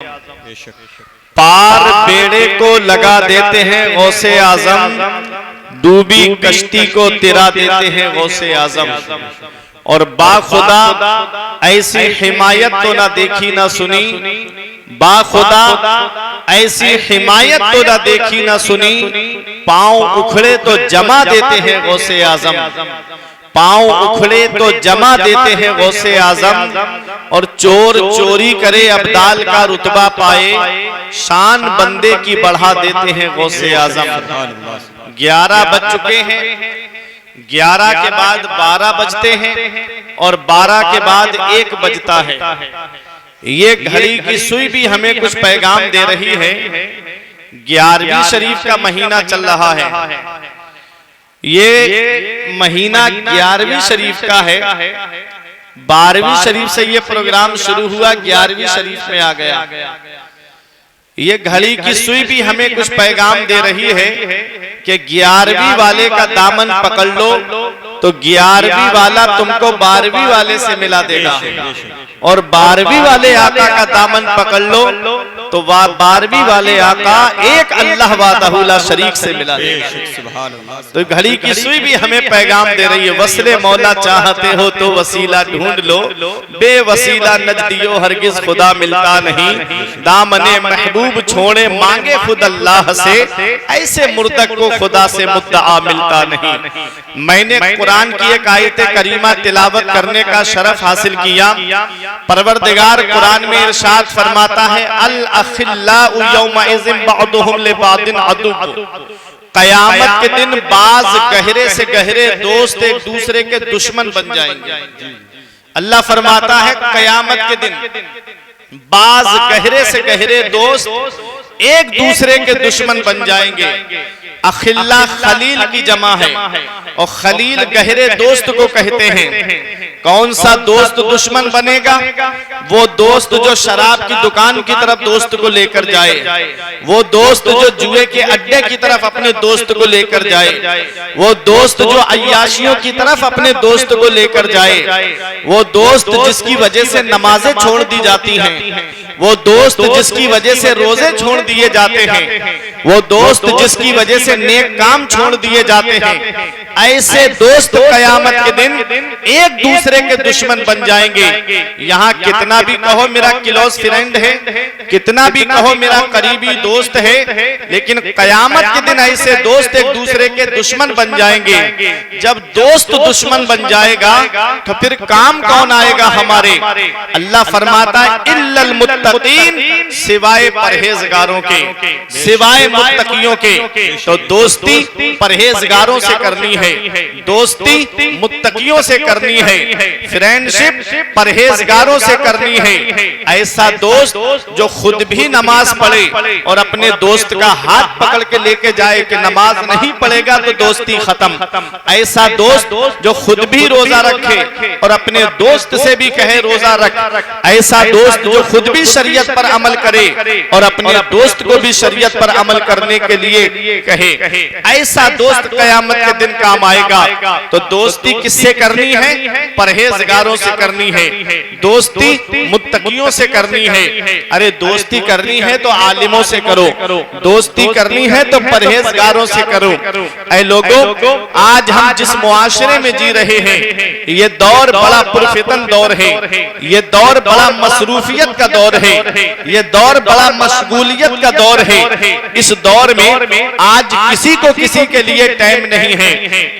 पार बेड़े को लगा देते हैं गौसे आजम, डूबी कश्ती को तिरा देते हैं गौसे आजम। और बाखुदा ऐसी हिमायत तो ना देखी ना सुनी, बाखुदा ऐसी हिमायत तो ना देखी ना सुनी, पांव उखड़े तो जमा देते हैं गौसे आजम, पांव उखड़े तो जमा देते हैं गौसे आजम। और चोर चोरी करे अब्दाल का रुतबा पाए, शान बंदे की बढ़ा देते हैं गौसे आजम। 11 बज चुके हैं, 11 के बाद 12 बजते हैं और 12 के बाद 1 बजता है। ये घड़ी की सुई भी हमें कुछ पैगाम दे रही है। 11वीं शरीफ का महीना चल रहा है, ये महीना 11वीं शरीफ का है। 12वीं शरीफ से ये प्रोग्राम शुरू हुआ, 11वीं शरीफ में आ गया। ये घड़ी की सुई भी हमें कुछ पैगाम दे रही है कि 11वीं वाले का दामन पकड़ लो तो 11वीं वाला तुमको 12वीं वाले से मिला देगा, और 12वीं वाले आका का दामन पकड़ लो तो 12वीं वाले आका एक अल्लाह वाहदहू शरीक से मिला देगा। तो घड़ी की सुई भी हमें पैगाम दे रही है, वसले मौला चाहते हो तो वसीला ढूंढ लो, बेवसीला नजदियो हरगिज खुदा मिलता नहीं। दामने महबूब छोड़े मांगे खुद अल्लाह से, ऐसे मुर्तक को खुदा से मुद्दआ मिलता नहीं। मैंने कुरान की एक आयत करीमा तिलावत करने का शरफ हासिल किया। परवरदिगार कुरान में इरशाद फरमाता है, अल अखिल्लाउ यौमइज़िन बअदुहुम लिबादिन अदुव। कयामत के दिन बाज गहरे से गहरे दोस्त एक दूसरे के दुश्मन बन जाएंगे। अल्लाह फरमाता है कयामत के दिन बाज गहरे से गहरे दोस्त एक दूसरे के दुश्मन बन जाएंगे। अखिल्ला खलील की जमा है और खलील गहरे दोस्त को कहते हैं। कौन सा दोस्त दुश्मन बनेगा? वो दोस्त जो शराब की दुकान की तरफ दोस्त को लेकर जाए, वो दोस्त जो जुए के अड्डे की तरफ अपने दोस्त को लेकर जाए, वो दोस्त जो अय्याशियों की तरफ अपने दोस्त को लेकर जाए, वो दोस्त जिसकी वजह से नमाजें छोड़ दी जाती हैं, वो दोस्त जिसकी वजह से रोजे छोड़ दिए जाते हैं, वो दोस्त जिसकी वजह से नेक काम छोड़ दिए जाते हैं, ऐसे दोस्त कयामत के दिन एक दूसरे के दुश्मन बन जाएंगे। यहाँ कितना भी कहो मेरा क्लोज फ्रेंड है, कितना भी कहो मेरा करीबी दोस्त है, लेकिन कयामत के दिन ऐसे दोस्त एक दूसरे के दुश्मन बन जाएंगे। जब दोस्त दुश्मन बन जाएगा तो फिर काम कौन आएगा हमारे? अल्लाह फरमाता है इल्लल मुत्तकीन, सिवाय परहेजगारों के, सिवाय मुत्तकियों के। तो दोस्ती परहेजगारों से करनी है, दोस्ती मुत्तकियों से करनी है, फ्रेंडशिप परहेजगारों से करनी है। ऐसा दोस्त जो खुद भी नमाज पढ़े और अपने दोस्त का हाथ पकड़ के लेके जाए कि नमाज नहीं पढ़ेगा तो दोस्ती खत्म। ऐसा दोस्त जो खुद भी रोजा रखे और अपने दोस्त से भी कहे रोजा रख। ऐसा दोस्त जो खुद भी शरीयत पर अमल करे और अपने दोस्त को भी शरीयत पर अमल करने के लिए कहे। ऐसा दोस्त कयामत के दिन काम आएगा। तो दोस्ती किससे करनी है? परहेजगारों से करनी है, दोस्ती मुत्तकियों से करनी है। अरे दोस्ती करनी है तो आलिमों से करो, दोस्ती करनी है तो परहेजगारों से करो। ऐ लोगों, आज हम जिस मुआशरे में जी रहे हैं, ये दौर बड़ा पुरफितन दौर है, ये दौर बड़ा मसरूफियत का दौर है, ये दौर बड़ा मशगूलियत का दौर है। इस दौर में आज किसी को किसी के लिए टाइम नहीं है।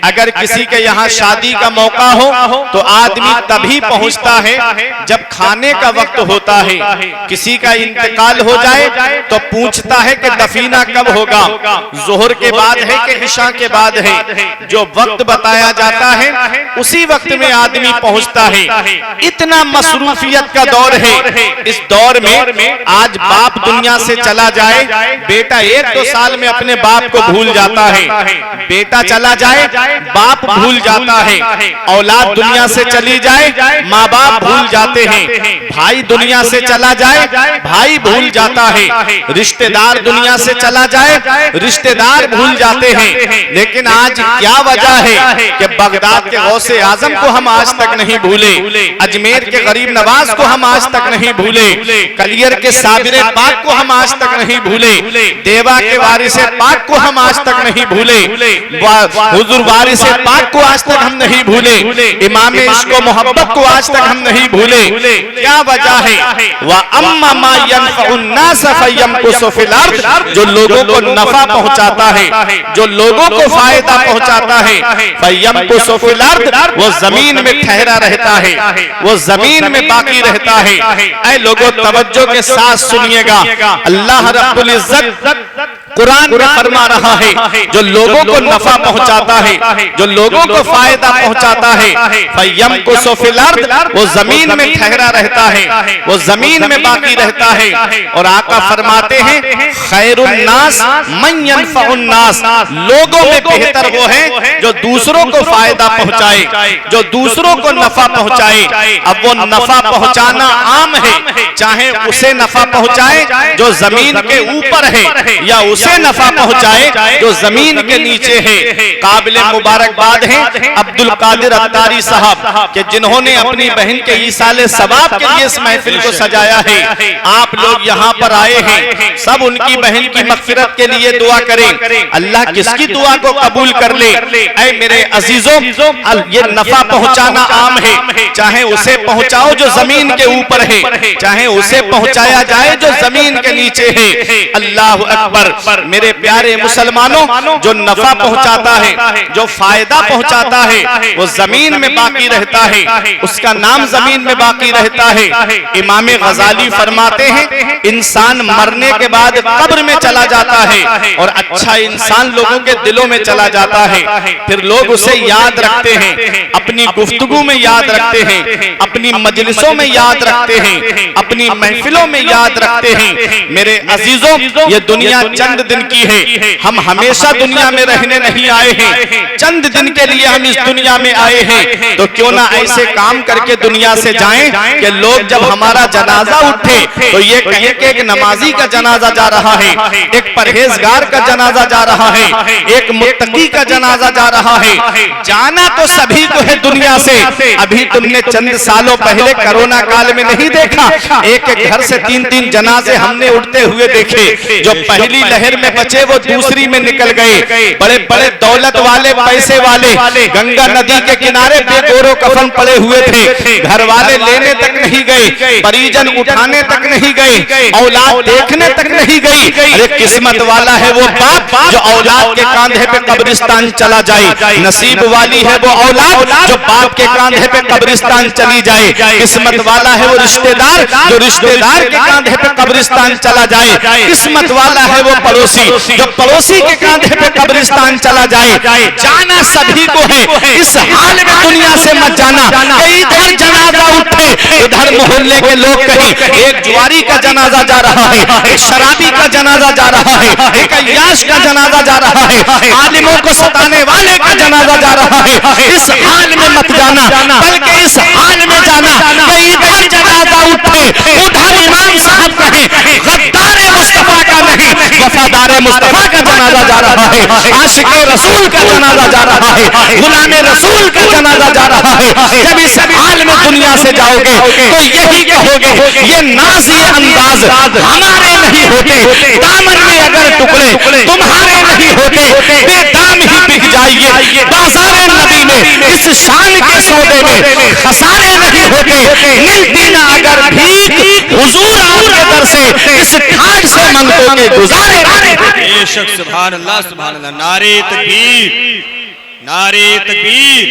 अगर किसी के यहाँ शादी का मौका हो तो आदमी तभी पहुंचता है जब खाने का वक्त होता है। किसी का इंतकाल हो जाए तो पूछता है कि दफीना कब होगा, जोहर के बाद है कि इशा के बाद है। जो वक्त बताया जाता है उसी वक्त में आदमी पहुंचता है। इतना मसरूफियत का दौर है। इस दौर में आज बाप दुनिया से चला जाए, बेटा 1-2 साल में अपने बाप को भूल जाता है। बेटा चला जाए बाप भूल जाता है, औलाद दुनिया से चली जाए माँ बाप भूल जाते हैं, भाई दुनिया से चला जाए भाई भूल जाता है, रिश्तेदार दुनिया से चला जाए रिश्तेदार भूल जाते हैं। लेकिन आज क्या वजह है कि बगदाद के गौसे आजम को हम आज तक नहीं भूले, अजमेर के गरीब नवाज को हम आज तक नहीं भूले, कलियर के साबिरे पाक को हम आज तक नहीं भूले, देवा के वारिसे पाक को हम आज तक नहीं भूले, हुजूर वारिसे पाक को आज तक हम नहीं भूले, इमाम इश्क़ मोहब्बत को आज तक हम नहीं भूले। क्या वजह है? व अम्मा मा यनफ़उन नास फयमकुसु फिल अर्द, जो लोगों को नफा पहुंचाता है, जो लोगों को फायदा पहुंचाता है, फयमकुसु फिल अर्द, वो जमीन में ठहरा रहता है, वो जमीन में बाकी रहता है। ऐ लोगों तवज्जो के साथ सुनिएगा, अल्लाह रब्बुल इज्जत कुरान में फरमा रहा है, जो लोगों को नफा पहुंचाता है, जो लोगों को फायदा पहुंचाता है, फयमकुसु फिल अर्द, वो जमीन में ठहरा रहता है, वो जमीन में बाकी रहता है। और आका फरमाते हैं, खैरुन नास मन यनफ़उन नास, लोगों में बेहतर वो है जो दूसरों को फायदा पहुंचाए, जो दूसरों को नफा पहुंचाए। अब वो नफा पहुंचाना आम है, चाहे उसे नफा पहुंचाए जो जमीन के ऊपर है या उसे नफा पहुंचाए जो जमीन के नीचे है। काबिल मुबारकबाद हैं अब्दुल कादिर अत्तारी साहब के जिन्होंने अपनी बहन के ईसाले सवाब के लिए इस महफिल को सजाया है। आप लोग यहाँ पर आए हैं, सब उनकी बहन की मग़फ़िरत के लिए दुआ करें, अल्लाह किसकी दुआ को कबूल कर ले। ऐ मेरे अजीजों, ये नफा पहुंचाना आम है, चाहे उसे पहुंचाओ जो जमीन के ऊपर है, चाहे उसे पहुंचाया जाए जो जमीन के नीचे है। अल्लाह अकबर। मेरे प्यारे मुसलमानों, जो नफा पहुंचाता है, जो फायदा पहुंचाता है, वो जमीन में बाकी रहता है, उसका नाम जमीन में बाकी रहता है। इमाम गजाली फरमाते हैं, इंसान मरने के बाद कब्र में चला जाता है और अच्छा इंसान लोगों के दिलों में चला जाता है। फिर लोग उसे याद रखते हैं, अपनी गुफ्तगू में याद रखते हैं, अपनी मजलिसों में याद रखते हैं, अपनी महफिलों में याद रखते हैं। मेरे अजीजों, ये दुनिया चंद दिन की है, हम हमेशा दुनिया में रहने नहीं आए हैं, चंद दिन के लिए हम इस दुनिया में आए हैं। तो क्यों ना ऐसे काम करके दुनिया से जाएं कि लोग जब हमारा जनाजा उठे तो ये कहें कि एक नमाजी का जनाजा जा रहा है, एक परहेजगार का जनाजा जा रहा है, एक मुत्तकी का जनाजा जा रहा है। जाना तो सभी को है दुनिया से। अभी तुमने चंद सालों पहले कोरोना काल में नहीं देखा, एक एक घर से 3-3 जनाजे हमने उठते हुए देखे। जो पहली लहर में बचे वो दूसरी में निकल गए। बड़े बड़े दौलत वाले, पैसे वाले गंगा नदी के किनारे बेगोरो कफन पड़े हुए थे, घर वाले लेने तक नहीं गए, परिजन उठाने तक नहीं गए, औलाद देखने तक नहीं गई। अरे किस्मत वाला है वो बाप जो औलाद के कांधे पे कब्रिस्तान चला जाए, नसीब वाली है वो औलाद जो बाप के कांधे पे कब्रिस्तान चली जाए। किस्मत वाला है वो रिश्तेदार जो रिश्तेदार के कांधे पे कब्रिस्तान चला जाए। किस्मत वाला है वो पड़ोसी जो पड़ोसी के कांधे पे कब्रिस्तान चला जाए। जाना सभी को है, इस हाल में दुनिया से मत जाना। इधर जनाजा उठे, उधर मोहल्ले के लोग कहें एक जुआरी का जनाजा जा रहा है, एक शराबी का जनाजा जा रहा है, एक अय्याश का जनाजा जा रहा है, आलिमों को सताने वाले का जनाजा जा रहा है। इस हाल में मत जाना, बल्कि इस हाल में जाना कि इधर जनाजा उठे, उधर इमाम साहब कहें गद्दार मुस्तफा का नहीं, वफादार मुस्तफा का जनाजा जा रहा है, आशिक रसूल का जनाजा जा रहा है, गुलाम रसूल का जनाजा जा रहा है। जब इस हाल में दुनिया से जाओगे तो यही कहोगे, ये नाज ये अंदाज हमारे नहीं होते, दामन में अगर टुकड़े तुम्हारे नहीं होते, बेदाम ही बिक जाइए। बाज़ारे नबी में इस शान के सौदे में खसारे नहीं होते, मिलती ना अगर भीख हुजूर आपके दर से इस ठाट से मंगतों के गुजारे नहीं होते। बेशक सुभान अल्लाह, सुभान अल्लाह। नारे तकबीर, नारे तकबीर,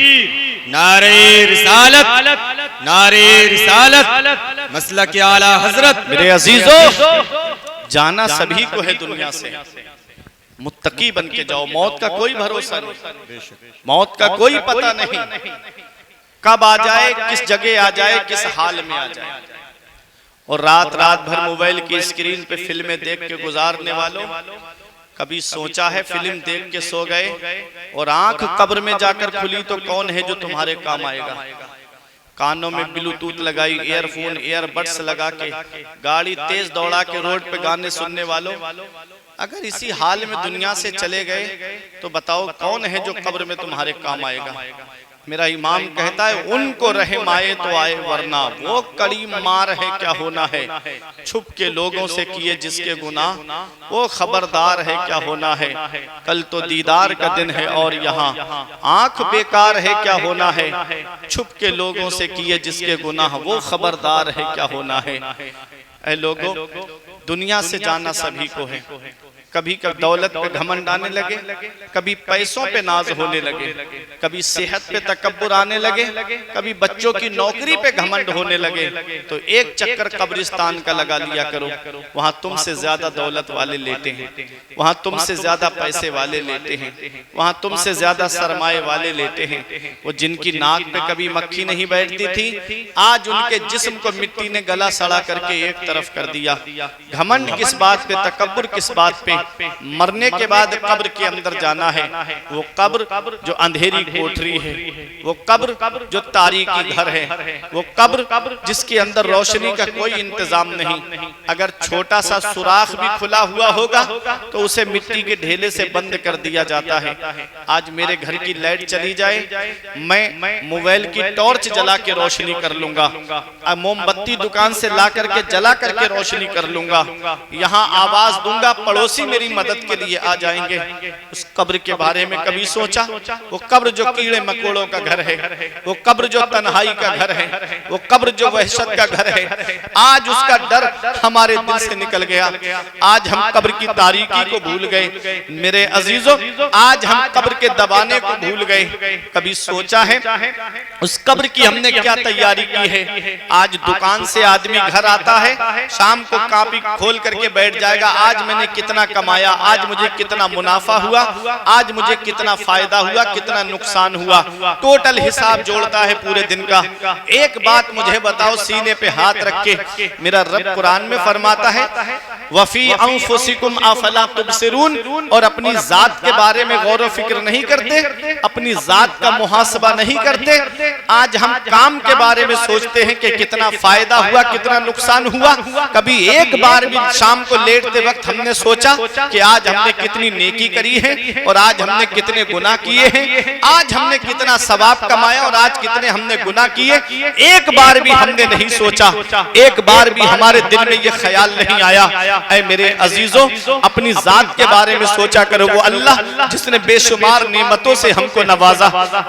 नारे रिसालत, नारे रिसालत, मसलक आला हजरत। मेरे अजीजों, जाना सभी को है दुनिया से, मुत्तकी बन के जाओ। मौत का कोई भरोसा नहीं, मौत का कोई पता नहीं, कब आ जाए, किस जगह आ जाए, किस हाल में आ जाए। और रात रात भर मोबाइल की स्क्रीन पे फिल्में देख के गुजारने वालों, कभी सोचा है फिल्म देख के सो गए और आंख कब्र में जाकर खुली तो कौन है जो तुम्हारे काम आएगा? कानों में ब्लूटूथ लगाई, ईयरफोन ईयरबड्स लगा के गाड़ी तेज दौड़ा के रोड पे गाने सुनने वालों, अगर इसी हाल में दुनिया से चले गए तो बताओ कौन है जो कब्र में तुम्हारे काम आएगा? मेरा इमाम कहता है उनको रहम आए तो आए, वरना वो कड़ी मार है क्या होना है। छुप के लोगों से किए जिसके गुनाह, वो खबरदार है क्या होना है। कल तो दीदार का दिन है और यहाँ आंख बेकार है क्या होना है। छुप के लोगों से किए जिसके गुनाह, वो खबरदार है क्या होना है। ऐ लोगों, दुनिया से जाना सभी को है। कभी कभी दौलत पे घमंड आने लगे, कभी पैसों पे नाज होने लगे, कभी सेहत पे तकब्बुर आने लगे, कभी बच्चों की नौकरी पे घमंड होने लगे। तो एक चक्कर कब्रिस्तान का लगा लिया करो, वहां तुमसे ज्यादा दौलत वाले लेते हैं, वहां तुमसे ज्यादा पैसे वाले लेते हैं, वहां तुमसे ज्यादा सरमाए वाले लेते हैं। वो जिनकी नाक पे कभी मक्खी नहीं बैठती थी, आज उनके जिस्म को मिट्टी ने गला सड़ा करके एक तरफ कर दिया। घमंड किस बात पे, तकब्बुर किस बात पे? मरने के बाद कब्र के अंदर जाना है। वो कब्र जो अंधेरी कोठरी है, वो कब्र जो तारीकी घर है, वो कब्र जिसके अंदर रोशनी का कोई इंतजाम नहीं। अगर छोटा सा सुराख भी खुला हुआ होगा तो उसे मिट्टी के ढेले से बंद कर दिया जाता है। आज मेरे घर की लाइट चली जाए, मैं मोबाइल की टॉर्च जला के रोशनी कर लूंगा, मोमबत्ती दुकान से ला करके जला करके रोशनी कर लूंगा, यहाँ आवाज दूंगा, पड़ोसी मेरी मदद के लिए आ जाएंगे। उस कब्र के बारे में कभी सोचा? वो कब्र जो कीड़े मकोड़ों का घर है, वो कब्र जो तन्हाई का घर है, वो कब्र जो वहशत का घर है, आज उसका डर हमारे दिल से निकल गया। आज हम कब्र की तारीकी को भूल गए। मेरे अजीजों, आज हम कब्र के दबाने को भूल गए। कभी सोचा है उस कब्र की हमने क्या तैयारी की है? आज दुकान से आदमी घर आता है, शाम को कॉपी खोल करके बैठ जाएगा, आज मैंने कितना कमाया, आज मुझे कितना मुनाफा हुआ, आज मुझे कितना फायदा हुआ, कितना नुकसान हुआ, टोटल हिसाब जोड़ता है पूरे दिन का। एक बात मुझे बताओ, सीने पे हाथ रख के, मेरा रब कुरान में फरमाता है वफी अंफुसिकुम अफला तुबसिरून, और अपनी जात के बारे में गौर व फिक्र नहीं करते, अपनी जात का मुहासबा नहीं करते। आज हम काम के बारे में सोचते हैं कि कितना फायदा हुआ, कितना नुकसान हुआ। कभी एक बार भी शाम को लेटते वक्त हमने सोचा कि आज हमने कितनी नेकी करी है और आज हमने कितने गुनाह किए हैं, आज हमने कितना सवाब कमाया और आज कितने हमने गुनाह किए? एक बार भी हमने नहीं सोचा, एक बार भी हमारे दिल में यह ख्याल नहीं आया। ऐ मेरे अजीजों, अपनी जात के बारे में सोचा करो। वो अल्लाह जिसने बेशुमार नेमतों से हमको नवाजा,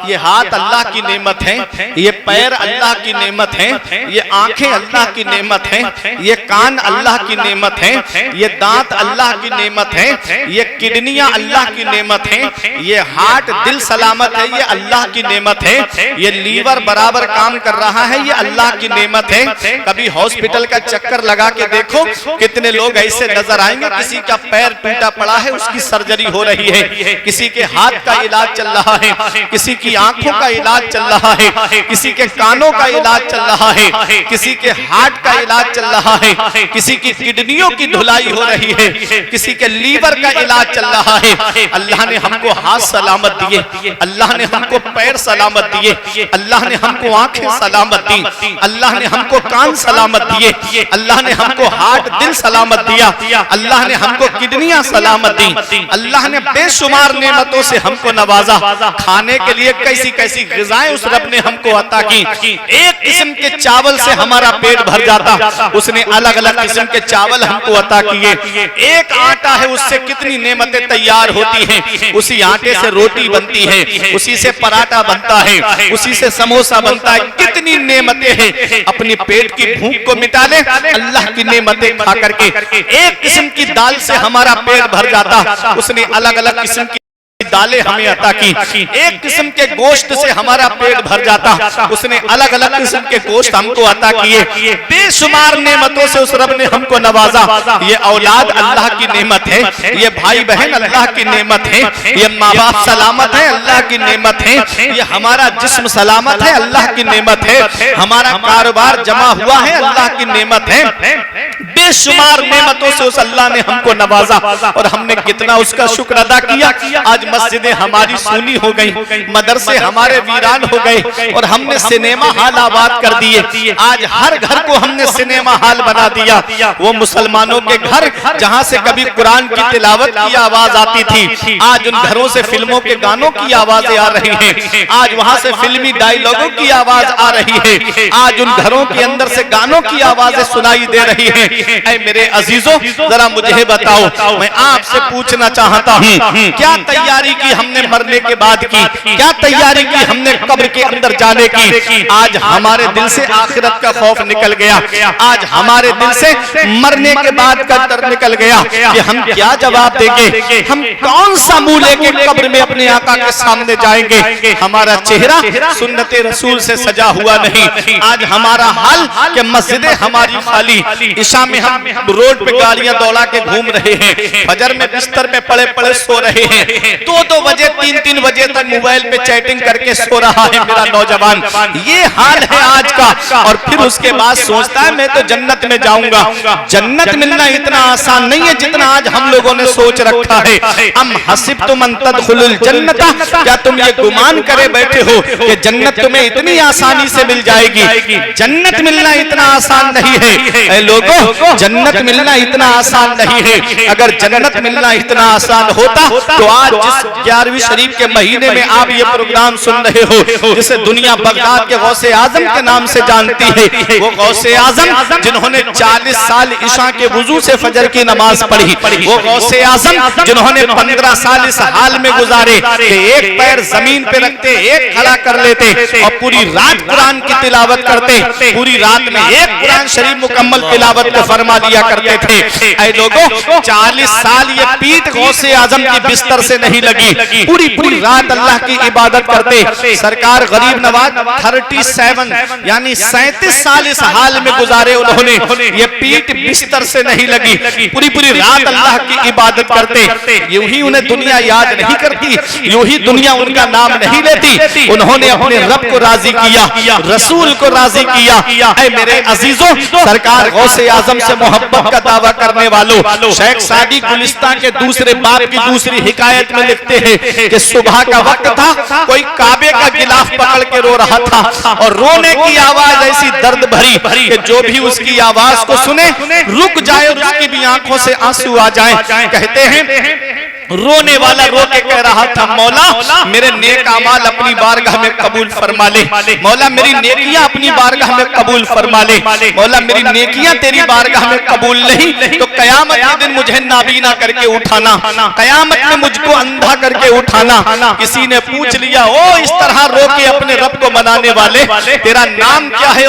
ये हाथ अल्लाह की नेमत है, ये पैर अल्लाह की नेमत है, ये आंखें अल्लाह की नेमत है, ये कान अल्लाह की नेमत है, ये दांत अल्लाह की नेमत है, ये किडनियां अल्लाह की नेमत है, ये हार्ट दिल सलामत है, ये अल्लाह की नेमत है, ये लीवर बराबर काम कर रहा है, ये अल्लाह की नेमत है। कभी हॉस्पिटल का चक्कर लगा के देखो, कितने लोग ऐसे नजर आएंगे, किसी का पैर टूटा पड़ा है, उसकी सर्जरी हो रही है, किसी के हाथ का इलाज चल रहा है, किसी की आंखों का इलाज चल रहा है, किसी के कानों का इलाज चल रहा है, किसी के हार्ट का इलाज चल रहा है, किसी की किडनियों की धुलाई हो रही है, किसी के लीवर का इलाज चल रहा है। अल्लाह ने हमको हाथ सलामत दिए, अल्लाह ने हमको पैर सलामत दिए, अल्लाह ने हमको आंखें सलामत दी, अल्लाह ने हमको कान सलामत दिए, अल्लाह ने हमको हार्ट दिल सलामत दिया, अल्लाह ने हमको किडनियां सलामत दी, अल्लाह ने बेशुमार नेमतों से हमको नवाजा। खाने के लिए कैसी कैसी ग़िज़ाएं उस रब ने हमको अता की। एक किस्म के चावल से हमारा पेट भर जाता, उसने अलग अलग किस्म के चावल हमको अता किए। एक आटा है, उससे कितनी नेमतें तैयार होती हैं। उसी आटे से रोटी बनती है, उसी से पराठा बनता है, उसी से समोसा बनता है। कितनी नेमतें हैं। अपनी पेट की भूख को मिटा ले अल्लाह की नेमतें खा करके। एक किस्म की दाल से हमारा पेट भर जाता, उसने अलग अलग किस्म की दालें हमें अता की। एक किस्म के गोश्त से हमारा पेट भर जाता, उसने अलग अलग किस्म के गोश्त हमको अता किए। बेशुमार नेमतों से उस रब ने हमको नवाजा। ये औलाद अल्लाह की नेमत है, ये भाई बहन अल्लाह की नेमत है, ये माँ बाप सलामत है अल्लाह की नेमत है, ये हमारा जिस्म सलामत है अल्लाह की नेमत है, हमारा कारोबार जमा हुआ है अल्लाह की नेमत है। बेशुमार नेमतों से उस अल्लाह ने हमको नवाजा और हमने कितना उसका शुक्र अदा किया। आज मस्जिदें हमारी सूनी हो गई, मदरसे हमारे वीरान हो गए और हमने सिनेमा हॉल आबाद कर दिए। आज हर घर को हमने सिनेमा हॉल बना दिया। वो मुसलमानों के घर जहां से कभी कुरान की तिलावत की आवाज आती थी, आज उन घरों से फिल्मों के गानों की आवाजें आ रही हैं। आज वहां से फिल्मी डायलॉगों की आवाज आ रही है। आज उन घरों के अंदर से गानों की आवाजें सुनाई दे रही हैं। ऐ मेरे अजीजों, जरा मुझे बताओ, मैं आपसे पूछना चाहता हूँ, क्या तैयारी की हमने मरने के बाद की? क्या तैयारी की हमने कब्र के अंदर जाने की? आज हमारे दिल से आखिरत का खौफ निकल गया। आज हमारे दिल से मरने के बाद का डर निकल गया कि हम क्या जवाब देंगे, हम कौन सा मुंह लेके कब्र में अपने आका के सामने जाएंगे। हमारा चेहरा सुन्नते रसूल से सजा हुआ नहीं। आज हमारा हाल कि मस्जिदें हमारी खाली, ईशा में हम रोड पे गाड़ियां दौड़ा के घूम रहे हैं, फजर में बिस्तर पे पड़े पड़े सो रहे हैं, 2-2 बजे 3-3 बजे तक मोबाइल पे चैटिंग करके सो रहा है मेरा नौजवान। ये हाल है आज का। और फिर उसके बाद सोचता है मैं तो जन्नत में जाऊंगा। जन्नत मिलना इतना आसान नहीं है जितना आज हम लोगों ने सोच रखा है। अम हसिबतुम अन तदखुलुल जन्नत, क्या तुम ये गुमान करे बैठे हो कि जन्नत तुम्हें इतनी आसानी से मिल जाएगी? जन्नत मिलना इतना आसान नहीं है। ऐ लोगों, जन्नत मिलना इतना आसान नहीं है। अगर जन्नत मिलना इतना आसान होता तो आज जिस 11वीं शरीफ के महीने में आप ये प्रोग्राम सुन रहे हो, जिसे दुनिया बगदाद के गौसे आजम के नाम से जानती है, वो गौसे आजम जिन्होंने 40 साल ईशा के वुजू से फजर की नमाज पढ़ी, वो गौसे आजम जिन्होंने 15 साल इस हाल में गुजारे कि एक पैर जमीन पे रखते, एक खड़ा कर लेते और पूरी रात कुरान की तिलावत करते, पूरी रात में एक कुरान शरीफ मुकम्मल तिलावत को फरमा लिया करते थे। ऐ लोगों, 40 साल ये पीठ गौसे आजम की बिस्तर से नहीं लगी, पूरी पूरी रात अल्लाह की इबादत करते। सरकार गरीब नवाज 37 यानी 37 साल इस हाल में गुजारे उन्होंने। ये पीठ बिस्तर से नहीं लगी, पूरी पूरी रात अल्लाह की इबादत करते। यूं ही उन्हें दुनिया याद नहीं करती, यूं ही दुनिया उनका नाम नहीं लेती। उन्होंने अपने रब को राजी किया, रसूल को राजी किया। ऐ मेरे अजीजों, सरकार गौसे आजम से मोहब्बत का दावा करने वालों, शेख सादी गुलिस्तान के दूसरे बाब की दूसरी हिकायत में लिखते हैं कि सुबह का वक्त था, कोई काबे का गिलाफ पकड़ के रो रहा था और रोने की आवाज ऐसी दर्द भरी कि जो भी उसकी आवाज को सुने रुक जाए और उसकी भी आंखों से आंसू आ जाए। कहते हैं रोने वाला रो के कह रहा था, मौला मेरे नेक अमाल अपनी बारगाह में कबूल फरमा ले, मौला मेरी नेकियां अपनी बारगाह में कबूल फरमा ले, मौला मेरी नेकियां तेरी बारगाह में कबूल नहीं तो कयामत के दिन मुझे नाबीना करके उठाना, कयामत में मुझको अंधा करके उठाना। किसी ने पूछ लिया, ओ इस तरह रो के अपने रब को मनाने वाले, तेरा नाम क्या है?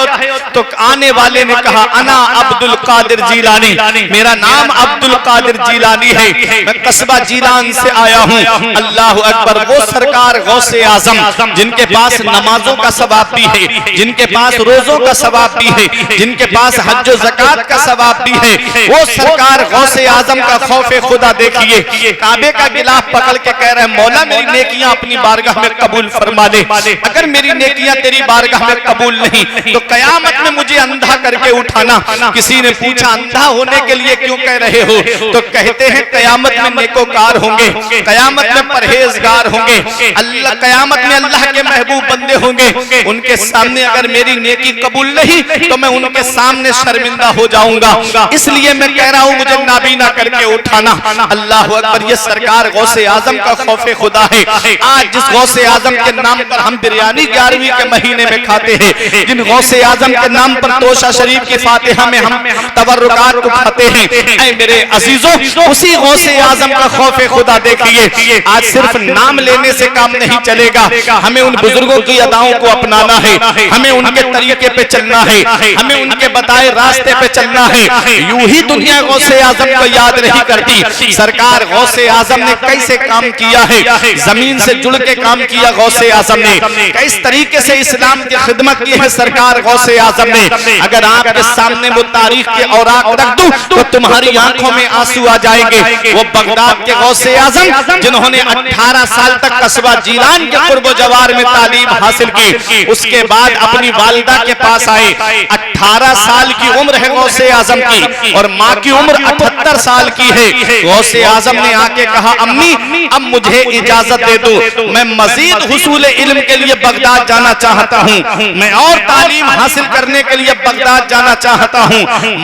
तो आने वाले ने कहा, अना अब्दुल कादिर जीलानी, मेरा नाम अब्दुल कादिर जीलानी है, मैं कस्बा जीलानी से आया हूँ। अल्लाह अकबर। वो सरकार गौसे आजम जिनके पास नमाजों का सवाब भी है, जिनके पास रोजों का सवाब भी है, जिनके पास हज ज़कात का सवाब भी है, वो सरकार गौसे आजम का खौफे खुदा देखिए, काबे का गिलाफ पकड़ के कह रहे हैं, मौला मेरी नेकियां अपनी बारगाह में कबूल फरमा ले, अगर मेरी नेकियां तेरी बारगाह में कबूल नहीं तो कयामत में मुझे अंधा करके उठाना। किसी ने पूछा, अंधा होने के लिए क्यों कह रहे हो? तो कहते हैं कयामत में नेकोकार होंगे, कयामत में परहेजगार होंगे, अल्लाह कयामत में अल्लाह के महबूब बंदे होंगे। उनके सामने अगर मेरी नेकी कबूल नहीं तो मैं उनके सामने शर्मिंदा हो जाऊंगा, इसलिए मैं कह रहा हूं मुझे नाबीना करके उठाना। अल्लाह अकबर। ये सरकार गौसे आजम का खौफे खुदा है। आज जिस गौसे आजम के नाम पर हम बिरयानी 11वीं के महीने में खाते हैं, जिन गौसे आजम के नाम पर तोशा शरीफ की फातिहा में हम तबर्रुकात को खाते हैं, ऐ मेरे अजीजों, उसी गौसे आजम का खौफे खुदा देखिए। आज सिर्फ नाम लेने से काम नहीं चलेगा, हमें उन बुजुर्गों की अदाओं को अपनाना है, हमें उनके तरीके पे चलना है, हमें उनके बताए रास्ते पे चलना है। यूं ही दुनिया गौसे आजम को याद नहीं करती। सरकार गौसे आजम ने कैसे काम किया है, जमीन से जुड़ के काम किया गौसे आजम ने, किस तरीके से इस्लाम की खिदमत की है सरकार गौसे आजम ने। अगर आपके सामने वो तारीख के औराक रख दूं तो तुम्हारी आंखों में आंसू आ जाएंगे। वो बगदाद के गौसे आजम जिन्होंने 18 साल तक कस्बा जीलान के कुर्ब जवार में तालीम हासिल की, उसके बाद अपनी वालिदा के पास आए। 18 साल की उम्र है गौसे आजम की और माँ की उम्र 78 साल की है। गौसे आजम ने आके कहा, अम्मी अब मुझे इजाजत दे दो, मैं मजीद हुसूल इल्म के लिए बगदाद जाना चाहता हूँ, मैं और तालीम हासिल करने के लिए बगदाद जाना चाहता हूँ।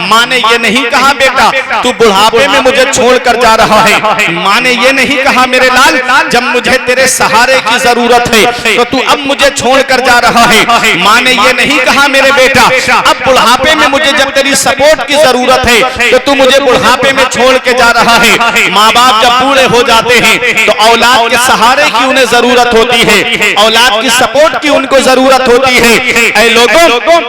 माँ ने ये नहीं कहा बेटा तू बुढ़ापे में मुझे छोड़कर जा रहा है, माँ ने ये नहीं कहा मेरे लाल जब मुझे तेरे सहारे की जरूरत है तो तू अब मुझे छोड़कर जा रहा है। माँ ने ये नहीं कहा मेरे बेटा अब बुढ़ापे में मुझे जब तेरी सपोर्ट की जरूरत है तो तू मुझे बुढ़ापे में छोड़ के जा रहा है। माँ बाप जब बूढ़े हो जाते हैं तो औलाद के सहारे की उन्हें जरूरत होती है, औलाद की सपोर्ट की उनको जरूरत होती है। ऐ लोगों,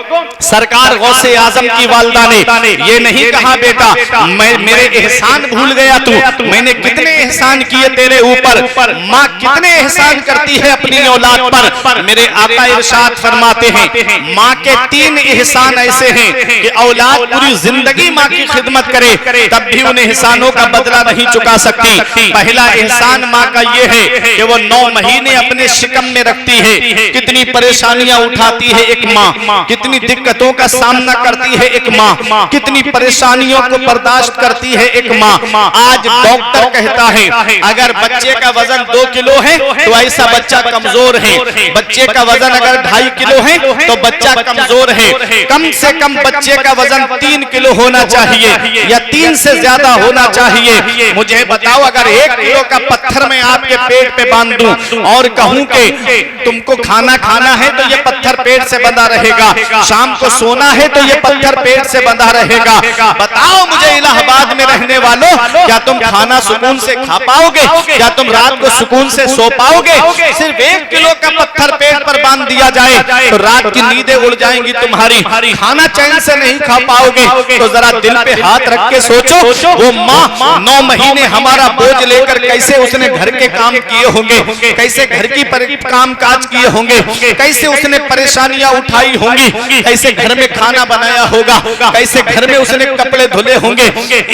सरकार गौसे आजम की वालिदा ने ये नहीं कहा बेटा मैं मेरे एहसान भूल गया तू, मैंने कितने एहसान किए तेरे ऊपर। माँ कितने एहसान करती है अपनी औलाद पर। मेरे आका इरशाद फरमाते हैं माँ के 3 एहसान ऐसे हैं कि औलाद पूरी जिंदगी माँ की खिदमत करे तब भी उन एहसानों का बदला नहीं चुका सकती। पहला एहसान माँ का ये है कि वो 9 महीने अपने शिकम में रखती है। कितनी परेशानियां उठाती है एक माँ, कितनी दिक्कतों का सामना करती है एक माँ, कितनी परेशानियों को बर्दाश्त करती है एक माँ। आज डॉक्टर कहता है अगर बच्चे का वजन 2 किलो है तो ऐसा बच्चा कमजोर है, बच्चे का वजन अगर 2.5 किलो है तो बच्चा कमजोर है। कम से कम बच्चे का वजन 3 किलो होना चाहिए या 3 से ज्यादा होना चाहिए। मुझे बताओ अगर 1 किलो का पत्थर मैं आपके पेट पे बांध दूं और कहूं कि तुमको खाना खाना है तो ये पत्थर पेट से बंधा रहेगा, शाम को सोना है तो ये पत्थर पेट से बंधा रहेगा। बताओ मुझे इलाहाबाद में रहने वालों, क्या तुम खाना सुकून से खा पाओगे? क्या तुम रात को सुकून से सो पाओगे? सिर्फ 1 किलो का पत्थर पेट पर बांध दिया जाए तो रात की नींदें उड़ जाएंगी तुम्हारी, खाना चैन से नहीं खा पाओगे। तो जरा दिल पे हाथ रख के सोचो वो माँ 9 महीने हमारा बोझ लेकर कैसे उसने घर के काम किए होंगे, कैसे घर की काम काज किए होंगे, कैसे उसने परेशानियां उठाई होंगी, कैसे घर में खाना बनाया होगा, कैसे घर में उसने कपड़े धुले होंगे।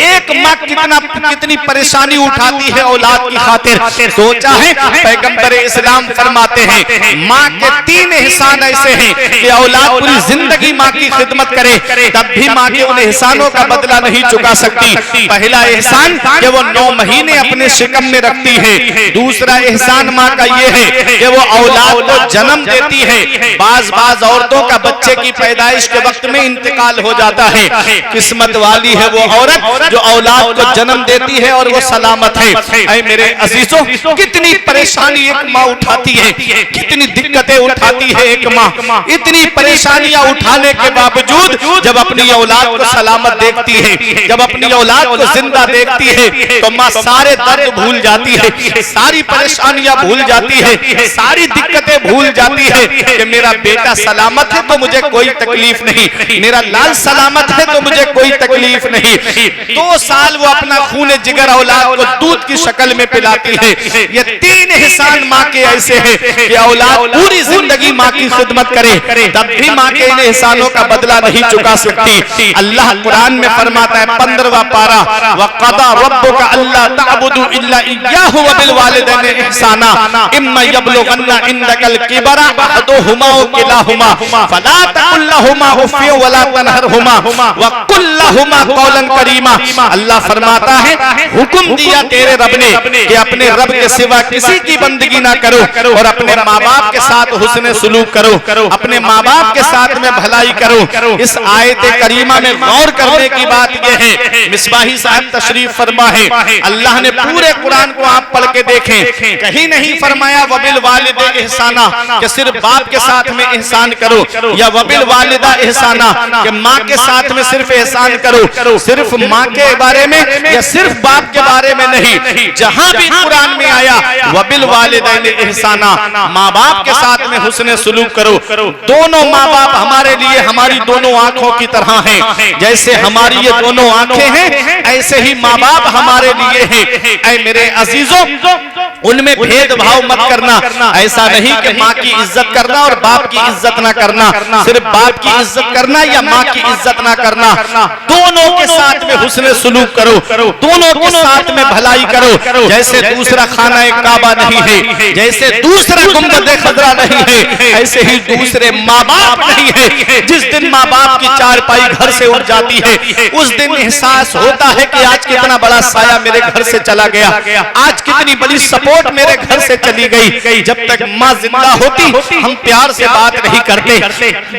एक माँ कितनी परेशानी उठाती है औलाद की खातिर। सोचा है पैगंबर इस्लाम फरमाते हैं माँ के 3 एहसान ऐसे हैं कि औलाद पूरी जिंदगी माँ की खिदमत करे तब भी माँ के उन एहसानों का बदला नहीं चुका सकती। पहला एहसान कि वो 9 महीने अपने शिकम में रखती है। दूसरा एहसान माँ का ये है कि वो औलाद को जन्म देती है। बाज औरतों का बच्चे की पैदाइश के वक्त में इंतकाल हो जाता है, किस्मत वाली है वो औरत जो औलाद को जन्म देती है और वो सलामत है। ऐ मेरे अजीजों, कितनी परेशानी एक माँ उठाती है, कितनी दिक्कतें उठाती है एक माँ। इतनी परेशानियां उठाने के बावजूद जब अपनी औलाद को सलामत देखती है, जब अपनी औलाद को जिंदा देखती है तो माँ सारे दर्द भूल जाती है, सारी परेशानियां भूल जाती है, सारी दिक्कतें भूल जाती है कि मेरा बेटा सलामत है तो मुझे कोई तकलीफ नहीं, मेरा लाल सलामत है तो मुझे कोई तकलीफ नहीं। 2 साल वो अपना खून जिगर औलाद को दूध की शक्ल में पिलाती है। ये 3 एहसान माँ के ऐसे हैं कि औलाद पूरी जिंदगी माँ की खिदमत करे तब भी माँ के इन एहसानों का बदला नहीं चुका सकती। अल्लाह कुरान में फरमाता है 15वां पारा, वक़दा रब्बुका अल्ला तअबुदू इल्ला इय्याहु व बिल वालिदैनि इहसाना इम्मा यबलुगन्ना इंदकल किबरा अहदुहुमा व किलाहुमा फला तकुल लहुमा उफ़्फ़िन व ला तनहरहुमा व कुल लहुमा कौलन करीमा। अल्लाह फरमाता है हुक्म दिया तेरे रब ने कि अपने रब के सिवा किसी की बंदगी ना करो और अपने माँ बाप के साथ हुस्न सलूक करो, अपने माँ बाप के साथ में भलाई करो। इस आयत करीमा में गौर करने की बात यह है, मिसबाही साहब तशरीफ फरमा है, अल्लाह ने पूरे कुरान को आप पढ़ के देखें, कहीं नहीं फरमाया वबिल वालिदे एहसाना कि सिर्फ बाप के साथ में एहसान करो या वबिल वालिदा एहसाना कि माँ के साथ में सिर्फ एहसान करो। सिर्फ माँ के बारे में यह सिर्फ बाप के बारे में नहीं, जहां भी कुरान में आया वबिल वालिदैन इहसाना, माँ बाप के साथ में हुस्न सुलूक करो। दोनों माँ बाप हमारे लिए हमारी दोनों आंखों की तरह हैं। जैसे हमारी ये दोनों आंखें हैं, ऐसे ही माँ बाप हमारे लिए हैं। ऐ मेरे अजीजों, उनमें भेदभाव मत करना। ऐसा नहीं कि माँ की इज्जत करना और बाप की इज्जत ना करना, सिर्फ बाप की इज्जत करना या माँ की इज्जत ना करना। दोनों के साथ में हुस्न सुलूक करो, दोनों के साथ में भलाई करो। जैसे दूसरा खाना एक काबा नहीं है, जैसे दूसरा गुंबद खजरा नहीं है, ऐसे ही दूसरे माँ बाप नहीं है। जिस दिन माँ बाप की चारपाई घर से उड़ जाती है, उस दिन एहसास होता है कि आज कितना बड़ा साया मेरे घर से चला गया, आज कितनी बड़ी सपोर्ट मेरे घर से चली गई। जब तक माँ जिंदा होती हम प्यार से बात नहीं करते,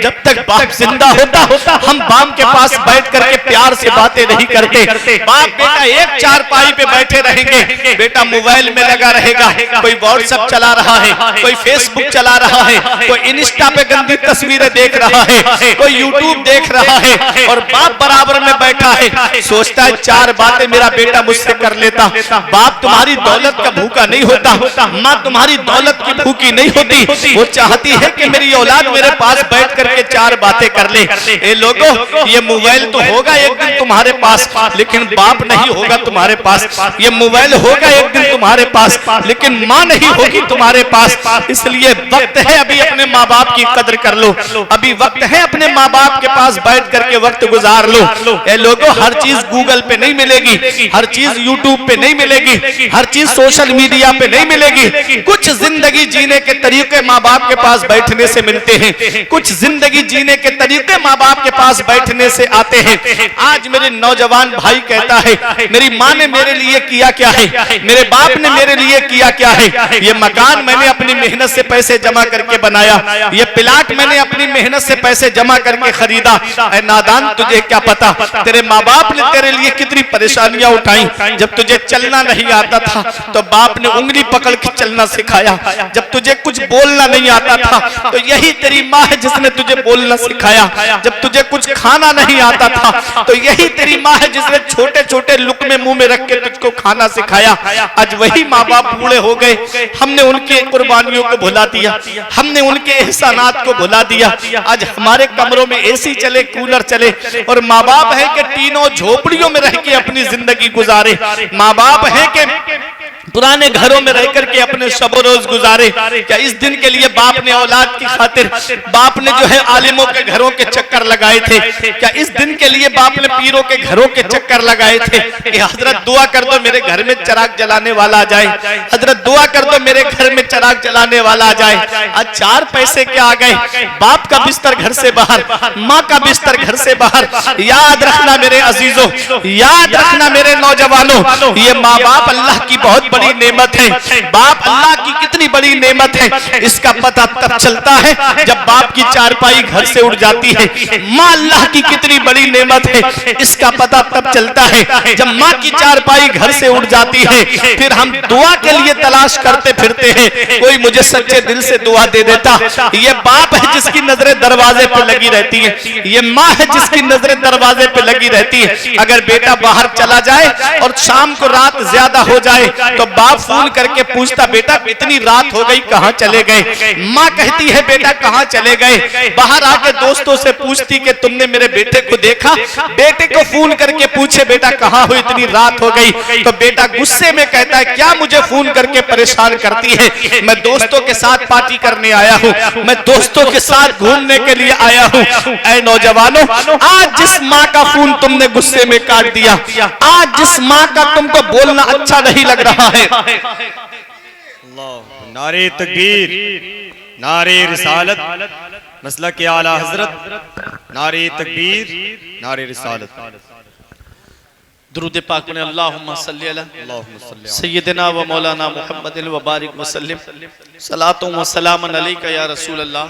जब तक बाप जिंदा होता हम बाप के पास बैठ करके प्यार से बातें नहीं करते। बाप बेटा एक चारपाई पे बैठे रहेंगे, बेटा मोबाइल में लगा रहेगा, कोई व्हाट्सएप चला रहा है, कोई फेसबुक चला रहा है, कोई इंस्टा पे गंदी तस्वीरें देख रहा है, कोई यूट्यूब देख रहा है, और बाप बराबर में बैठा है, सोचता है चार बातें मेरा बेटा मुझसे कर लेता। बाप तुम्हारी दौलत का भूखा नहीं होता, माँ तुम्हारी दौलत की भूखी नहीं होती। वो चाहती है कि मेरी औलाद मेरे पास बैठ करके चार बातें कर ले। ए लोगों, ये मोबाइल तो होगा एक दिन तुम्हारे पास, लेकिन बाप नहीं होगा तुम्हारे पास। ये मोबाइल होगा एक दिन तुम्हारे पास, लेकिन माँ नहीं होगी तुम्हारे पास। इसलिए वक्त है अभी अपने माँ बाप की कदर कर लो, अभी वक्त है अपने माँ बाप के पास बैठ करके वक्त गुजार लो। ए लोगों, हर चीज गूगल पे नहीं मिलेगी, हर चीज यूट्यूब पे नहीं मिलेगी, हर चीज सोशल मीडिया पे नहीं मिलेगी। कुछ जिंदगी जीने के तरीके माँ बाप के पास बैठने से मिलते हैं, कुछ जिंदगी जीने के तरीके माँ बाप के पास बैठने से आते हैं। आज मेरे नौजवान भाई कहता है मेरी माँ ने मेरे लिए किया क्या है, मेरे बाप ने मेरे लिए किया क्या है। ये मकान मैंने अपनी मेहनत से पैसे जमा करके बनाया, ये प्लाट मैंने अपनी मेहनत से पैसे जमा करके खरीदा। ऐ नादान, तुझे क्या पता तेरे माँ बाप ने तेरे लिए कितनी परेशानियां उठाई। जब तुझे चलना नहीं आता था तो बाप ने उंगली पकड़ के चलना सिखाया, जब तुझे कुछ बोलना नहीं आता था तो यही तेरी माँ है जिसने तुझे बोलना सिखाया, जब तुझे कुछ खाना नहीं आता था तो यही तेरी माँ है जिसने छोटे छोटे लुकमे मुंह में रख के तुझको खाना सिखाया। आज वही माँ बाप बूढ़े हो गए, हमने उनके कुर्बानियों को भुला दिया, हमने उनके एहसानात को भुला दिया। आज हमारे कमरों में एसी चले, कूलर चले, और माँ बाप है कि तीनों झोपड़ियों में रह के अपनी जिंदगी गुजारे। माँ बाप है कि पुराने घरों में रह करके अपने शबो रोज गुजारे। क्या इस दिन के लिए बाप ने औलाद की खातिर बाप ने जो है आलिमों के घरों के चक्कर लगाए थे? क्या इस दिन के लिए बाप ने पीरों के घरों के चक्कर लगाए थे कि हजरत दुआ कर दो मेरे घर में चिराग जलाने वाला आ जाए, हजरत दुआ कर दो मेरे घर में चिराग जलाने वाला आ जाए। आज चार पैसे क्या आ गए, बाप का बिस्तर घर से बाहर, माँ का बिस्तर घर से बाहर। याद रखना मेरे अजीजों, याद रखना मेरे नौजवानों, ये माँ बाप अल्लाह की बहुत बड़ी नेमत है। बाप अल्लाह की कितनी बड़ी नेमत है इसका पता तब चलता है जब बाप की चारपाई घर से उड़ जाती है। माँ अल्लाह की कितनी बड़ी नेमत है इसका पता तब चलता है जब माँ की चारपाई घर से उड़ जाती है। फिर हम दुआ के लिए तलाश करते फिरते हैं, कोई मुझे सच्चे दिल से दुआ दे देता। ये बाप है जिसकी नजरें दरवाजे पे लगी रहती है, ये माँ है जिसकी नजरें दरवाजे पे लगी रहती है। अगर बेटा बाहर चला जाए और शाम को रात ज्यादा हो जाए तो बाप फोन करके पूछता बेटा इतनी रात हो गई कहाँ चले गए। माँ कहती है बेटा कहाँ चले गए। बाहर आके दोस्तों से पूछती कि तुमने मेरे बेटे को देखा, बेटे को फोन करके पूछे बेटा कहाँ हो इतनी रात हो गई, तो बेटा गुस्से में कहता है क्या मुझे फोन करके परेशान करती है, मैं दोस्तों के साथ पार्टी करने आया हूँ, मैं दोस्तों के साथ घूमने के लिए आया हूँ। ऐ नौजवानों, आज जिस माँ का फोन तुमने गुस्से में काट दिया, आज जिस माँ का तुमको बोलना अच्छा नहीं लग रहा है, नारे तकबीर, नारे रिसालत, मसलक आला हजरत, नारे तकबीर, नारे रिसालत। दुरूद पाक में अल्लाहुम्मा सल्ली अला सय्यदिना व मौलाना मुहम्मदिन व बारिक व सल्लिम सलातु व सलामन अलैका या रसूल अल्लाह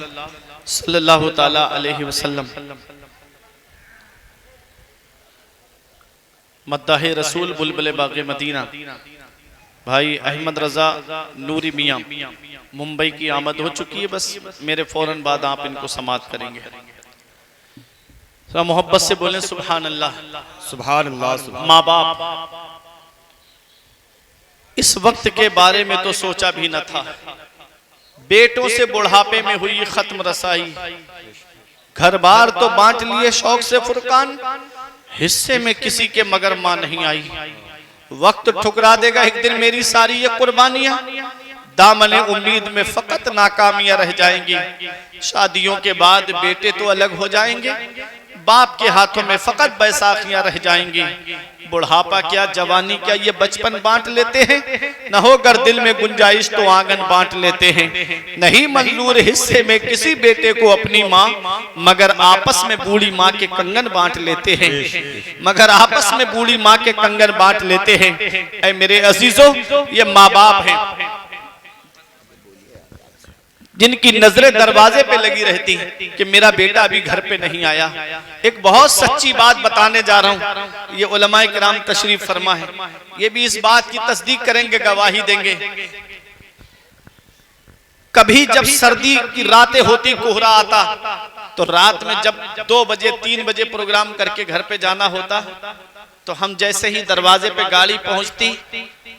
सल्लल्लाहु तआला अलैहि वसल्लम। मद्दाह रसूल बुलबुल बाग़े मदीना भाई अहमद रजा नूरी मियाँ मुंबई की आमद हो चुकी है, बस मेरे फौरन बाद आप इनको समाअत करेंगे। मोहब्बत से बोलें सुभान अल्लाह। सुभान अल्लाह। माँ बाप इस वक्त के बारे में तो सोचा भी न था। बेटों से बुढ़ापे में हुई खत्म रसाई, घर बार तो बांट लिए शौक से फुरकान, हिस्से में किसी के मगर मां नहीं आई। वक्त ठुकरा देगा एक दिन मेरी सारी ये कुर्बानियां, दामने उम्मीद में फकत नाकामियां रह जाएंगी। शादियों के बाद बेटे तो अलग हो जाएंगे, बाप के हाथों में फकत बैसाखियां रह जाएंगी। बुढ़ापा क्या, जवानी क्या, ये बचपन बांट लेते हैं। न हो अगर दिल में गुंजाइश तो आंगन बांट लेते हैं। नहीं मंजूर हिस्से में किसी बेटे को अपनी माँ, मगर आपस में बूढ़ी माँ के कंगन बांट लेते हैं। मगर आपस में बूढ़ी माँ के कंगन बांट लेते हैं। ऐ मेरे अजीजों, ये माँ बाप हैं जिनकी नजरें दरवाजे पे लगी रहती कि मेरा बेटा अभी घर पे नहीं आया। एक बहुत सच्ची बात बताने जा रहा हूं, ये उलमाए किराम तशरीफ फरमा है, ये भी इस बात की तस्दीक करेंगे, गवाही देंगे। कभी जब सर्दी की रातें होती, कोहरा आता, तो रात में जब 2 बजे 3 बजे प्रोग्राम करके घर पे जाना होता, तो हम जैसे ही दरवाजे पे गाड़ी पहुंचती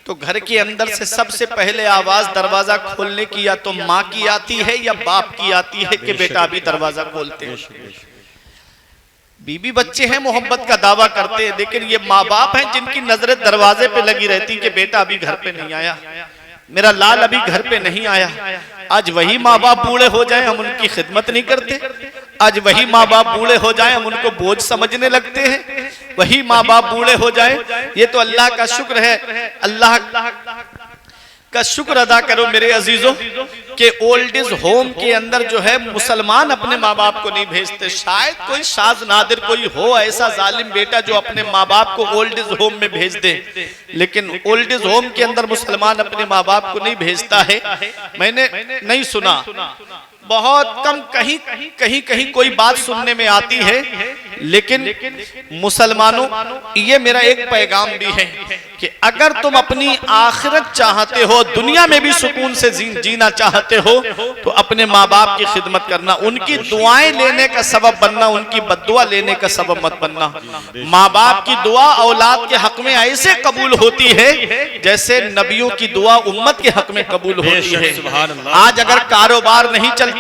तो घर के अंदर से सबसे पहले आवाज दरवाजा खोलने की या तो माँ की आती है या बाप की आती है कि बेटा अभी दरवाजा खोलते हैं। बीबी बच्चे हैं, मोहब्बत का दावा करते हैं, लेकिन ये माँ बाप हैं जिनकी नजरें दरवाजे पे लगी रहती कि बेटा अभी घर पे नहीं आया, मेरा लाल अभी घर पे नहीं आया। आज वही माँ बाप बूढ़े हो जाए, हम उनकी खिदमत नहीं करते। आज वही माँ बाप बूढ़े हो जाए, हम उनको बोझ समझने लगते हैं। वही माँ बाप बूढ़े हो जाए, ये तो अल्लाह का शुक्र है। अल्लाह का शुक्र अदा करो मेरे अजीजों कि ओल्ड एज होम के अंदर जो है मुसलमान अपने माँ बाप को नहीं भेजते। शायद कोई शाज नादिर कोई हो ऐसा जालिम बेटा जो अपने माँ बाप को ओल्ड एज होम में भेज दे, लेकिन ओल्ड एज होम के अंदर मुसलमान अपने माँ बाप को नहीं भेजता है। मैंने नहीं सुना, बहुत कम कहीं कहीं कहीं कोई बात सुनने में आती है, लेकिन मुसलमानों, ये मेरा एक पैगाम भी है कि अगर तुम अपनी आखिरत चाहते हो, दुनिया में भी सुकून से जीना चाहते हो, तो अपने माँ बाप की खिदमत करना, उनकी दुआएं लेने का सबब बनना, उनकी बद्दुआ लेने का सबब मत बनना। माँ बाप की दुआ औलाद के हक में ऐसे कबूल होती है जैसे नबियों की दुआ उम्मत के हक में कबूल होती है। आज अगर कारोबार नहीं चलता,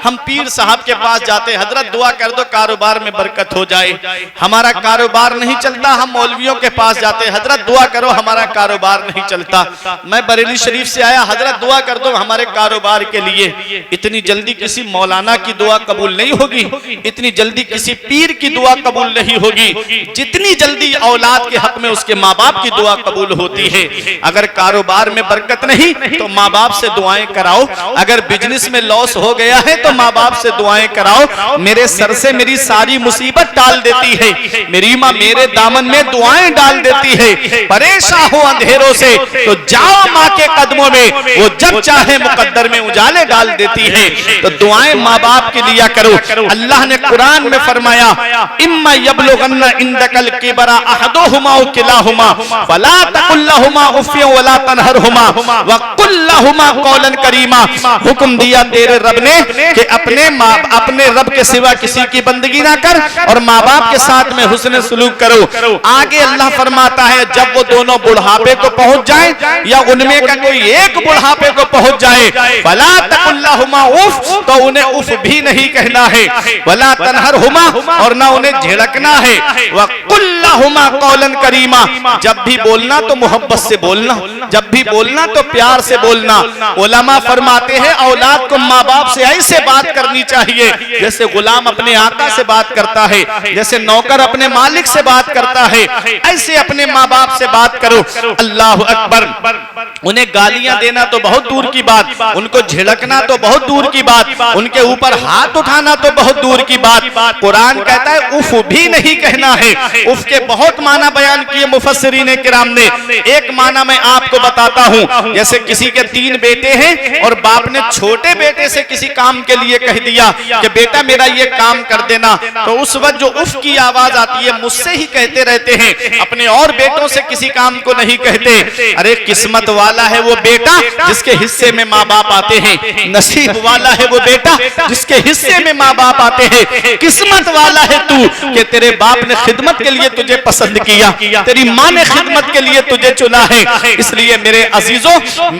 हम पीर साहब के पास जाते, हजरत दुआ कर दो कारोबार में बरकत हो जाए। हमारा कारोबार नहीं चलता, हम मौलवियों के पास जाते, हजरत दुआ करो हमारा कारोबार नहीं चलता। मैं बरेली शरीफ से आया, हजरत दुआ कर दो हमारे कारोबार के लिए। इतनी जल्दी किसी मौलाना की दुआ कबूल नहीं होगी, इतनी जल्दी किसी पीर की दुआ कबूल नहीं होगी, जितनी जल्दी औलाद के हक में उसके माँ बाप की दुआ कबूल होती है। अगर कारोबार में बरकत नहीं तो माँ बाप से दुआएं कराओ, अगर बिजनेस में लॉस हो गया है तो माँ बाप से दुआएं कराओ। मेरे सर से मेरी सारी मुसीबत टाल देती है, मेरी माँ मेरे दामन में दुआएं डाल देती है। परेशान हो अंधेरों से तो जाओ माँ के कदमों में, वो जब चाहे मुकद्दर में उजाले डाल देती है। तो दुआएं माँ बाप के लिया करो। अल्लाह ने कुरान में फरमाया, इम्मा यबलुगन्ना इंदकल किबरा अहदुहुमा औ किलाहुमा फला तकुल लहुमा उफ़्फ़िन वला तनहरहुमा वक़ुल लहुमा क़ौलन करीमा। हुक्म दिया तेरे रब ने कि अपने रब के सिवा किसी की बंदगी ना कर और माँ बाप के साथ में हुस्न सलूक करो। आगे अल्लाह फरमाता है, जब वो दोनों बुढ़ापे को पहुंच जाए या उनमें का कोई एक बुढ़ापे को पहुंच जाए, फला तकुल लहुमा उफ़, तो उन्हें उफ़ भी नहीं कहना है, वला तनहरहुमा, और ना उन्हें झिड़कना है, वक़ुल लहुमा क़ौलन करीमा। जब भी बोलना तो मोहब्बत से बोलना, जब भी बोलना तो प्यार से बोलना। उलमा फरमाते हैं औलाद को माँ बाप से ऐसे बात करनी चाहिए जैसे गुलाम अपने आका से बात करता है, जैसे नौकर अपने मालिक से बात करता है, ऐसे अपने माँ बाप से बात करो। अल्लाह अकबर। उन्हें गालियां देना तो बहुत दूर की बात, उनको झिड़कना तो बहुत दूर की बात, उनके ऊपर हाथ उठाना तो बहुत दूर की बात। कुरान कहता है उफ भी नहीं कहना है। उफ के बहुत माना बयान किए मुफस्सिरीन किराम ने। एक माना मैं आपको बताता हूँ, जैसे किसी के 3 बेटे हैं और बाप ने छोटे बेटे से किसी काम के लिए कह दिया कि बेटा मेरा ये काम कर देना, तो उस वक्त जो उफ की आवाज आती है मुझसे ही कहते रहते हैं, अपने और बेटों से किसी काम को नहीं कहते। अरे किस्मत किस्मत वाला है वो बेटा जिसके हिस्से में माँ बाप आते हैं, नसीब वाला है वो बेटा जिसके हिस्से में माँ बाप आते हैं। किस्मत वाला है तू कि तेरे बाप ने खिदमत के लिए तुझे पसंद किया, तेरी माँ ने खिदमत के लिए तुझे चुना है। इसलिए मेरे अजीजों,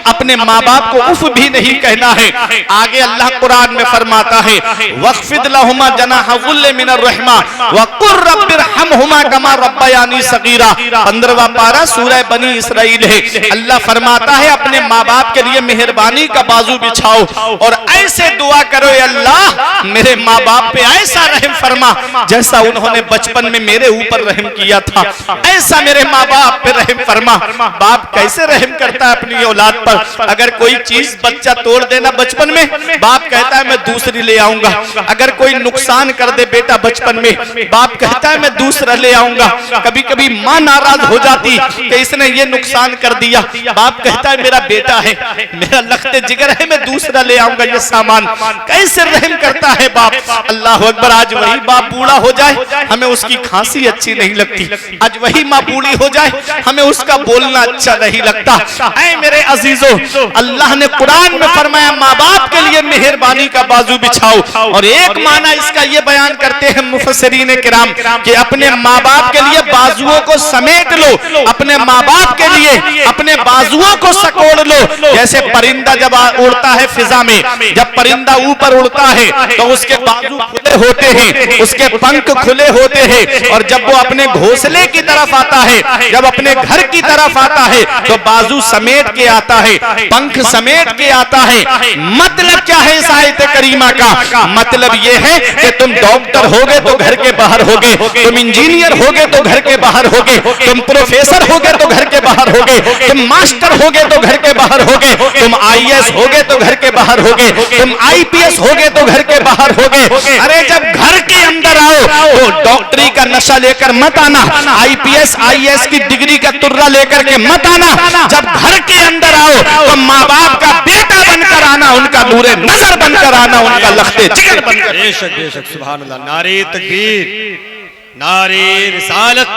अपने माँ बाप को उफ भी नहीं कहना है। आगे अल्लाह कुरान में फरमाता है, वख्फिद लहुमा जनाह गुल्ले मिनर रहमा वकुर रब्बिरहमहुमा कमा रब्बयानी सगीरा। 15वां पारा सूरह बनी इसराइल है। अल्लाह फरमाता है अपने माँ बाप के लिए मेहरबानी का बाजू बिछाओ और ऐसे दुआ करो, अल्लाह मेरे माँ बाप पे ऐसा रहम फरमा जैसा उन्होंने बचपन में मेरे ऊपर रहम किया था, ऐसा मेरे माँ बाप पे रहम फरमा। बाप कैसे रहम करता है अपनी औलाद पर। अगर कोई चीज बच्चा तोड़ देना बचपन में, बाप कहता है मैं दूसरी ले आऊंगा। अगर कोई नुकसान कर दे बेटा बचपन में, बाप कहता है मैं दूसरा ले आऊंगा। कभी कभी माँ नाराज हो जाती कि इसने ये नुकसान कर दिया, बाप कहता है मेरा बेटा है, मेरा लखते जिगर है, मैं दूसरा ले आऊंगा ये सामान। कैसे रहम करता है बाप। अल्लाह अकबर। आज वही बाप बूढ़ा हो जाए, हमें उसकी खांसी अच्छी नहीं लगती। आज वही माँ बूढ़ी हो जाए, हमें उसका बोलना अच्छा नहीं लगता। ऐ मेरे अजीजों, अल्लाह ने कुरान में फरमाया माँ बाप के लिए मेहरबानी का बाजू बिछाओ। और एक माना इसका ये बयान करते हैं मुफस्सिरीन किराम कि अपने माँ बाप के लिए बाजुओं को समेट लो, अपने माँ बाप के लिए अपने बाजुओं को सकोड़ लो। जैसे परिंदा जब उड़ता है फिजा में, जब परिंदा ऊपर उड़ता है तो उसके बाजू खुले होते हैं, उसके पंख खुले होते हैं। और जब वो अपने घोंसले की तरफ आता है, जब अपने घर की तरफ आता है तो बाजू समेट के आता है, पंख समेट के आता है। मतलब क्या है इस आयत करीमा का? मतलब ये है कि तुम डॉक्टर होगे तो घर के बाहर होगे, तुम इंजीनियर होगे तो घर के बाहर होगे, तुम प्रोफेसर होगे तो घर के बाहर होगे, तुम मास्टर होगे तो घर के बाहर होगे, तुम आईएएस होगे तो घर के बाहर होगे, तुम आईपीएस होगे तो घर के बाहर होगे। अरे जब घर के अंदर आओ तो डॉक्टरी का नशा लेकर मत आना, आईपीएस आईएएस की डिग्री का तुर्रा लेकर के मत आना। जब घर के अंदर आओ तो माँ बाप का बेटा बनकर आना, उनका नूरे नजर बनकर आना, उनका लखते जिगर बनकर। बेशक बेशक सुभान अल्लाह। नारे तकबीर, नारे रिसालत,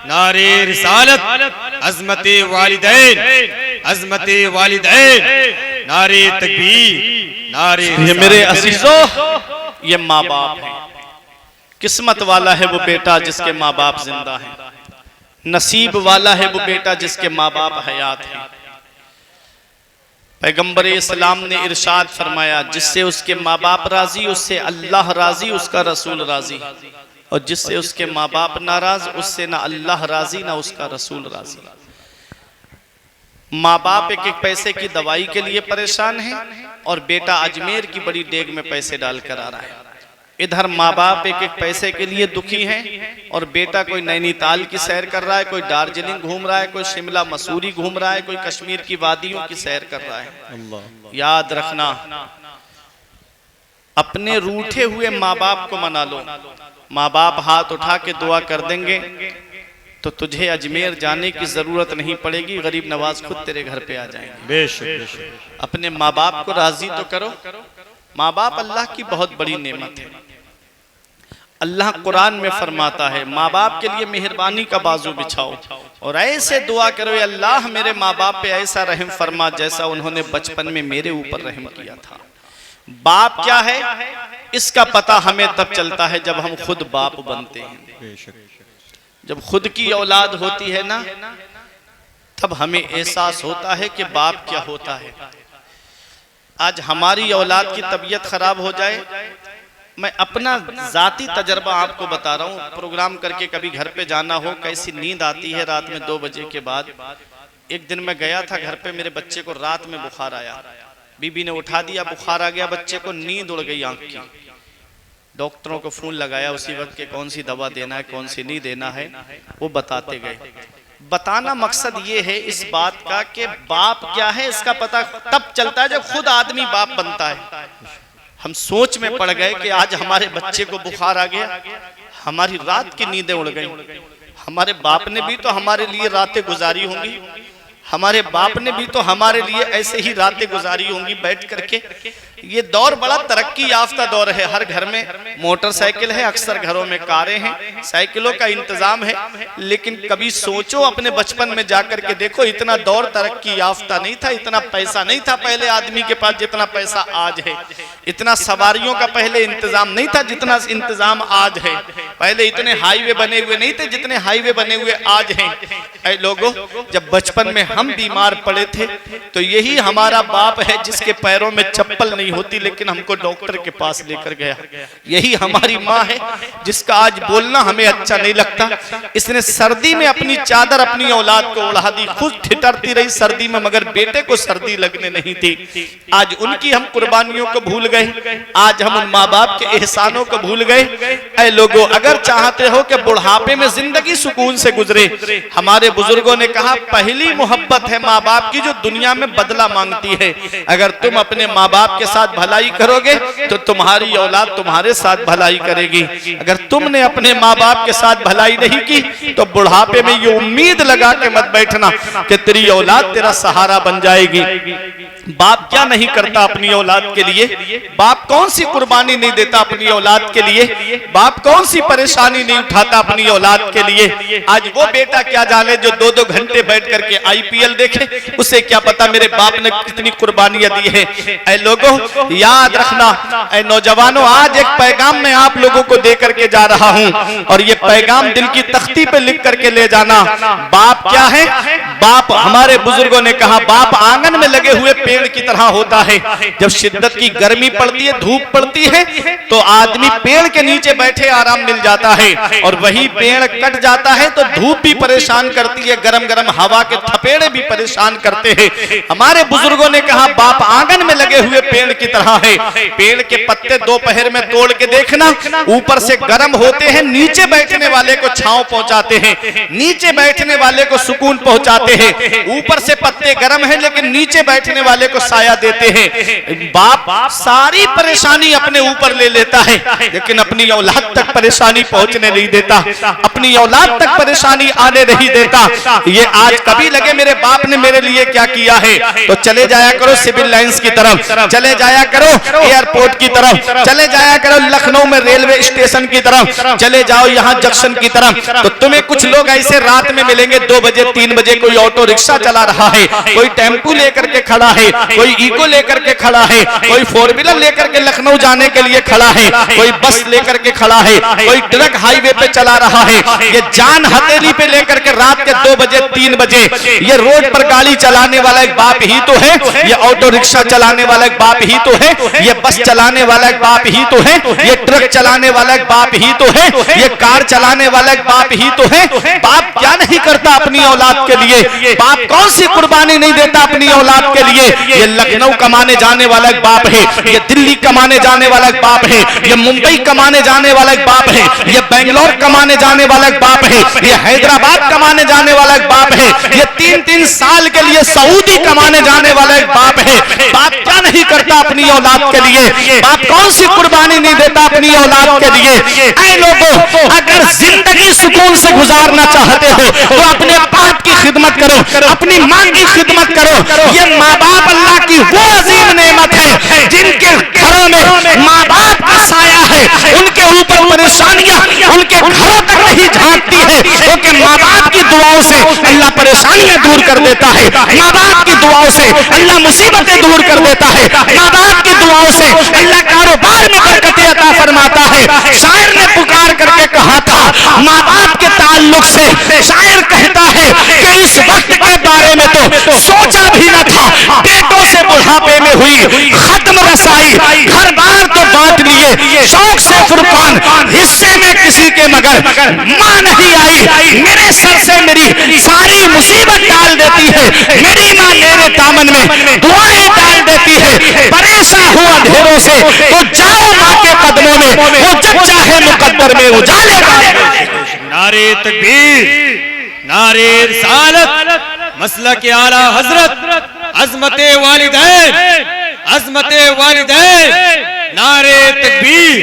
नारे रिसालत, अज़मते वालिदैन, अज़मते वालिदैन, नारे तकबीर, नारे ये मेरे अजीजों, ये माँ बाप है। किस्मत वाला है वो बेटा जिसके माँ बाप जिंदा हैं, नसीब वाला है वो बेटा जिसके माँ बाप हयात हैं। पैगंबर इस्लाम ने इरशाद फरमाया, जिससे उसके माँ बाप राजी उससे अल्लाह राजी, उसका रसूल राजी। और जिससे उसके माँ बाप नाराज उससे ना अल्लाह राजी ना उसका रसूल राजी। माँ बाप एक एक पैसे की दवाई के लिए परेशान है और बेटा अजमेर की बड़ी डेग में पैसे डालकर आ रहा है। इधर माँ बाप एक एक पैसे के लिए दुखी हैं और बेटा कोई नैनीताल की सैर कर रहा है, कोई दार्जिलिंग घूम रहा है, कोई शिमला मसूरी घूम रहा है, कोई कश्मीर की वादियों की सैर कर रहा है। याद रखना, अपने रूठे हुए माँ बाप को मना लो। माँ बाप हाथ उठा के दुआ कर देंगे तो तुझे अजमेर जाने की जरूरत नहीं पड़ेगी, गरीब नवाज खुद तेरे घर पे आ जाएंगे। बेशक। अपने माँ बाप को राजी तो करो। माँ बाप अल्लाह की बहुत बड़ी नेमत है। अल्लाह कुरान में फरमाता है माँ बाप के लिए मेहरबानी का बाजू बिछाओ और ऐसे दुआ करो, अल्लाह मेरे माँ बाप पे ऐसा रहम फरमा जैसा उन्होंने बचपन में मेरे ऊपर रहम किया था। बाप क्या है इसका पता हमें तब चलता है जब हम खुद बाप बनते हैं। जब खुद की औलाद होती है ना, तब हमें एहसास होता है कि बाप क्या होता है। आज हमारी औलाद की तबीयत खराब हो जाए, मैं अपना जाती तजर्बा आपको बता रहा हूँ। प्रोग्राम करके कभी घर पे जाना हो, कैसी नींद आती है रात में 2 बजे के बाद। एक दिन मैं गया था घर पे, मेरे बच्चे को रात में बुखार आया, बीबी ने उठा दिया, बुखार आ गया, बच्चे को नींद उड़ गई आंख की। डॉक्टरों को फोन लगाया उसी वक्त के कौन सी दवा देना है कौन सी नहीं देना है, वो बताते गए। बताना मकसद ये है इस बात का कि बाप क्या है इसका पता तब चलता है जब खुद आदमी बाप बनता है। हम सोच में पड़ गए कि आज हमारे बच्चे को बुखार आ गया, हमारी रात की नींदें उड़ गई। हमारे बाप ने भी तो हमारे लिए रातें गुजारी होंगी, हमारे बाप ने भी तो हमारे लिए ऐसे ही रातें गुजारी होंगी बैठ करके। ये दौर बड़ा तरक्की याफ्ता दौर है, हर घर में मोटरसाइकिल है, अक्सर घरों में कारें हैं, साइकिलों का इंतजाम है। लेकिन कभी सोचो अपने बचपन में जाकर के देखो, इतना दौर तरक्की याफ्ता नहीं था, इतना पैसा नहीं था पहले आदमी के पास जितना पैसा आज है, इतना सवारियों का पहले इंतजाम नहीं था जितना इंतजाम आज है, पहले इतने हाईवे बने हुए नहीं थे जितने हाईवे बने हुए आज हैं। ऐ लोगों, जब बचपन में हम बीमार पड़े थे तो यही हमारा बाप है जिसके पैरों में चप्पल नहीं होती लेकिन हमको डॉक्टर के पास लेकर गया। यही हमारी माँ है जिसका आज बोलना हमें अच्छा नहीं लगता। इसने सर्दी में अपनी चादर अपनी औलाद को ओढ़ा दी, खुद ठिठुरती रही सर्दी में, मगर बेटे को सर्दी लगने नहीं थी। आज उनकी हम कुर्बानियों को भूल गए, आज हम उन माँ बाप के एहसानों को भूल गए। ऐ लोगों, अगर चाहते हो कि बुढ़ापे में जिंदगी सुकून से गुजरे, हमारे बुजुर्गों ने कहा पहली मोहब्बत है माँ बाप की जो दुनिया में बदला मांगती है। अगर तुम अपने माँ बाप के साथ भलाई करोगे तो तुम्हारी औलाद तुम्हारे साथ भलाई करेगी। अगर तुमने अपने माँ बाप के साथ भलाई नहीं की तो बुढ़ापे में ये उम्मीद लगा के मत बैठना कि तेरी औलाद तेरा सहारा बन जाएगी। बाप क्या नहीं करता अपनी औलाद के लिए, बाप कौन सी कुर्बानी नहीं देता अपनी औलाद के लिए, बाप कौन सी परेशानी नहीं उठाता अपनी औलाद के लिए। आज वो बेटा क्या जाने जो 2-2 घंटे बैठ करके आईपीएल देखे, उसे क्या पता मेरे बाप ने कितनी कुर्बानियां दी है। ऐ लोगों, याद रखना, ऐ नौजवानों, आज एक पैगाम मैं आप लोगों को दे करके जा रहा हूं और ये पैगाम दिल की तख्ती पे लिख करके ले जाना। बाप क्या है? बाप, हमारे बुजुर्गों ने कहा, बाप आंगन में लगे हुए पेड़ की तरह होता है। जब शिद्दत की गर्मी पड़ती है, धूप पड़ती है, तो आदमी पेड़ के नीचे बैठे आराम मिल जाता है, और वही पेड़ कट जाता है तो धूप भी परेशान करती है, गरम गरम हवा के थपेड़े भी परेशान करते हैं। हमारे बुजुर्गों ने कहा बाप आंगन में लगे हुए पेड़ की तरह है। पेड़ के पत्ते दोपहर में तोड़ के देखना, ऊपर से गर्म होते हैं, नीचे बैठने वाले को छांव पहुंचाते हैं, नीचे बैठने वाले को सुकून पहुंचाते हैं। ऊपर से पत्ते गर्म हैं लेकिन नीचे बैठने वाले को साया देते हैं। बाप सारी परेशानी अपने ऊपर ले लेता है लेकिन अपनी औलाद तक परेशानी पहुंचने नहीं देता, अपनी औलाद तक परेशानी आने नहीं देता। ये आज कभी लगे मेरे बाप ने मेरे लिए क्या किया है, तो चले जाया करो सिविल लाइंस की तरफ, चले जाया करो एयरपोर्ट की तरफ, चले जाया करो लखनऊ में रेलवे स्टेशन की तरफ, चले जाओ यहाँ जंक्शन की तरफ, तो तुम्हें कुछ लोग ऐसे रात में मिलेंगे 2 बजे 3 बजे, कोई ऑटो रिक्शा चला रहा है, कोई टेम्पू लेकर के खड़ा है, कोई इको लेकर के खड़ा है, कोई 4 व्हीलर लेकर के लखनऊ जाने के लिए खड़ा है, कोई बस लेकर के खड़ा है, कोई ट्रक हाईवे पे चला रहा है। ये जान हथेली पे लेकर के रात के 2 बजे 3 बजे ये रोड पर गाड़ी चलाने वाला एक बाप ही तो है, ये ऑटो रिक्शा चलाने वाला एक बाप ही तो है, ये बस चलाने वाला एक बाप ही तो है, ये ट्रक चलाने वाला एक बाप ही तो है, ये कार चलाने वाला एक बाप ही तो है। बाप क्या नहीं करता अपनी औलाद के लिए, बाप कौन सी कुर्बानी नहीं देता अपनी औलाद के लिए। ये लखनऊ कमाने जाने वाला एक बाप है, ये दिल्ली कमाने जाने वाला एक बाप है, ये मुंबई कमाने जाने वाला एक बाप है, ये बेंगलोर कमाने जाने वाला एक बाप है, ये हैदराबाद कमाने जाने वाला एक बाप है, ये 3-3 साल के लिए सऊदी कमाने जाने वाला एक बाप है। बाप क्या नहीं करता अपनी औलाद के लिए, बाप कौन सी कुर्बानी नहीं देता अपनी औलाद के लिए। ऐ लोगों, अगर जिंदगी सुकून से गुजारना चाहते हो तो अपने बाप की खिदमत करो, अपनी माँ की खिदमत करो। ये माँ बाप अल्लाह की वो अजीम नेमत है जिनके घरों में माँ बाप का साया है, उनके ऊपर परेशानियां उनके घरों तक नहीं झांकती है, क्योंकि माँ बाप की दुआओं से अल्लाह परेशानियां दूर कर देता है, माँ बाप की दुआओं से अल्लाह मुसीबतें दूर कर देता है, माँ बाप की दुआओं से अल्लाह कारोबार में बरकतें अता फरमाता है। शायर ने पुकार करके कहा था, माँ बाप के ताल्लुक से शायर कहता है कि इस वक्त के बारे में तो सोचा भी न था, पेटों से बुढ़ापे में हुई खत्म रसाई, घर बार तो बांट लिए, शौक से फुरकान हिस्से में किसी के मगर माँ नहीं आई, मेरे सर से मेरी सारी मुसीबत डाल देती है, मेरी माँ मेरे दामन में दुआएं डाल देती है। परेशान हूँ अंधेरों से तो जाओ माँ के कदमों में, वो जब चाहे मुकद्दर में उजाले डाले। नारे तकबीर, नारे रिसालत, मसलक आला हजरत, अज़मते वालिदैन, अज़मते वालिदैन, नारे तकबीर,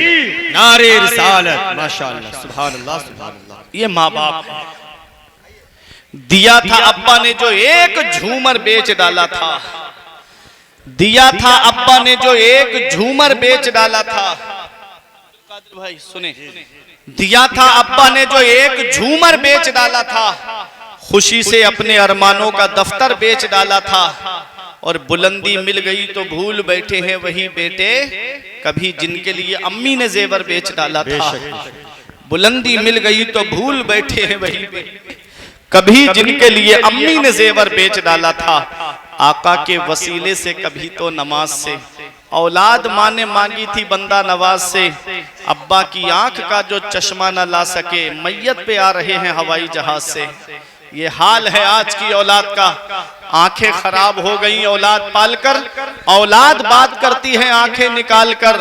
नारे रिसालत। माशाअल्लाह, सुभान अल्लाह, सुभान अल्लाह। ये माँ बाप है, दिया था अब्बा ने जो एक झूमर बेच डाला था, दिया था अब्बा ने जो एक झूमर बेच डाला था। भाई सुने, दिया था अब्बा ने जो एक झूमर बेच डाला था, खुशी से अपने अरमानों का दफ्तर बेच डाला था। और बुलंदी मिल गई तो भूल बैठे हैं वही बेटे, कभी जिनके लिए अम्मी ने जेवर बेच डाला था। बुलंदी मिल गई तो भूल बैठे हैं वही बेटे, कभी जिनके लिए अम्मी ने जेवर बेच डाला था। आका के वसीले से कभी तो नमाज से, औलाद माँ ने मांगी थी बंदा नवाज से। अब्बा की आंख का जो चश्मा न ला सके, मैयत पे आ रहे हैं हवाई जहाज से। ये हाल है आज की औलाद का, आंखें खराब हो गई औलाद पालकर, औलाद बात करती है आंखें निकाल कर।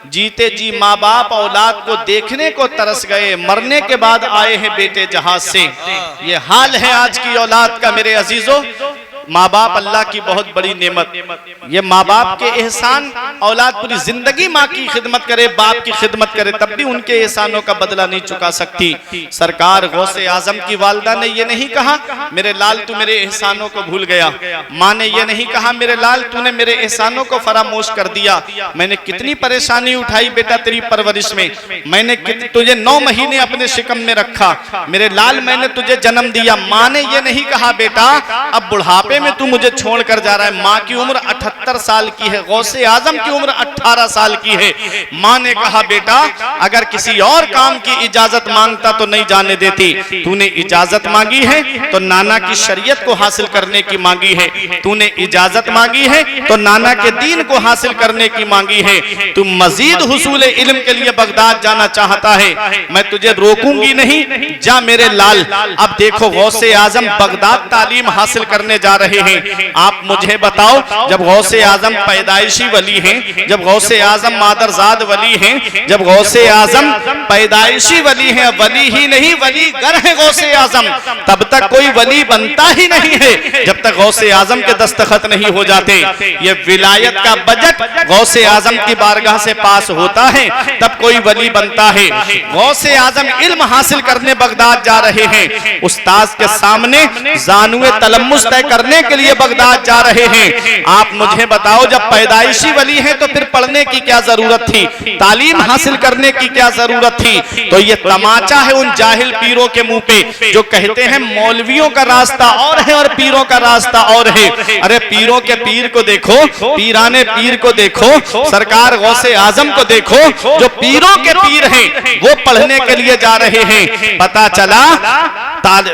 जीते जी माँ बाप औलाद को देखने को तरस गए, मरने के बाद आए हैं बेटे जहाज से। ये हाल है आज की औलाद का मेरे अजीजों। माँ बाप अल्लाह की बहुत बड़ी नेमत, ये माँ बाप के एहसान, औलाद पूरी जिंदगी माँ की खिदमत करे, बाप की खिदमत करे, तब भी उनके एहसानों का बदला नहीं चुका सकती। सरकार गौसे आजम की वालदा ने ये नहीं कहा मेरे लाल तू मेरे एहसानों को भूल गया, माँ ने ये नहीं कहा मेरे लाल तूने मेरे एहसानों को फरामोश कर दिया। मैंने कितनी परेशानी उठाई बेटा तेरी परवरिश में, मैंने तुझे 9 महीने अपने शिकम में रखा, मेरे लाल मैंने तुझे जन्म दिया। माँ ने ये नहीं कहा बेटा अब बुढ़ापे में तू मुझे छोड़कर जा रहा है। माँ की उम्र 78 साल की है, गौसे आजम की उम्र 18 साल की है। माँ ने कहा बेटा अगर किसी और काम की इजाजत मांगता तो नहीं जाने देती, तूने इजाजत मांगी है तो नाना की शरीयत को हासिल करने की मांगी है, तूने इजाजत मांगी है तो नाना के दीन को हासिल करने की मांगी है। तू मजीद हुसूल इल्म के लिए बगदाद जाना चाहता है, मैं तुझे रोकूंगी नहीं, जा मेरे लाल। अब देखो गौसे आजम बगदाद तालीम हासिल करने जा रहे हैं। आप मुझे बताओ जब गौसे आजम पैदाइशी वली हैं, जब गौसे आजम मादरजाद वली हैं, जब गौसे आजम पैदाइशी वली हैं, वली ही नहीं वली गर है गौसे आजम, तब तक कोई वली बनता ही नहीं है जब तक गौसे आजम के दस्तखत नहीं हो जाते। ये विलायत का बजट गौसे आजम की बारगाह से पास होता है तब कोई वली बनता है। गौसे आजम इल्म हासिल करने बगदाद जा रहे हैं, उस्ताद के सामने जानुए तलम्मुस तय करने के लिए बगदाद जा रहे हैं। आप मुझे बताओ जब पैदाइशी वली हैं तो फिर पढ़ने की क्या जरूरत थी, तालीम हासिल करने की क्या जरूरत थी। तो ये तमाचा है उन जाहिल पीरों के मुंह पे जो कहते हैं मौलवियों का रास्ता और है और पीरों का रास्ता और है। अरे पीरों के पीर को देखो, पीराने पीर को देखो, सरकार गौसे आजम को देखो, जो पीरों के पीर हैं वो पढ़ने के लिए जा रहे हैं। पता चला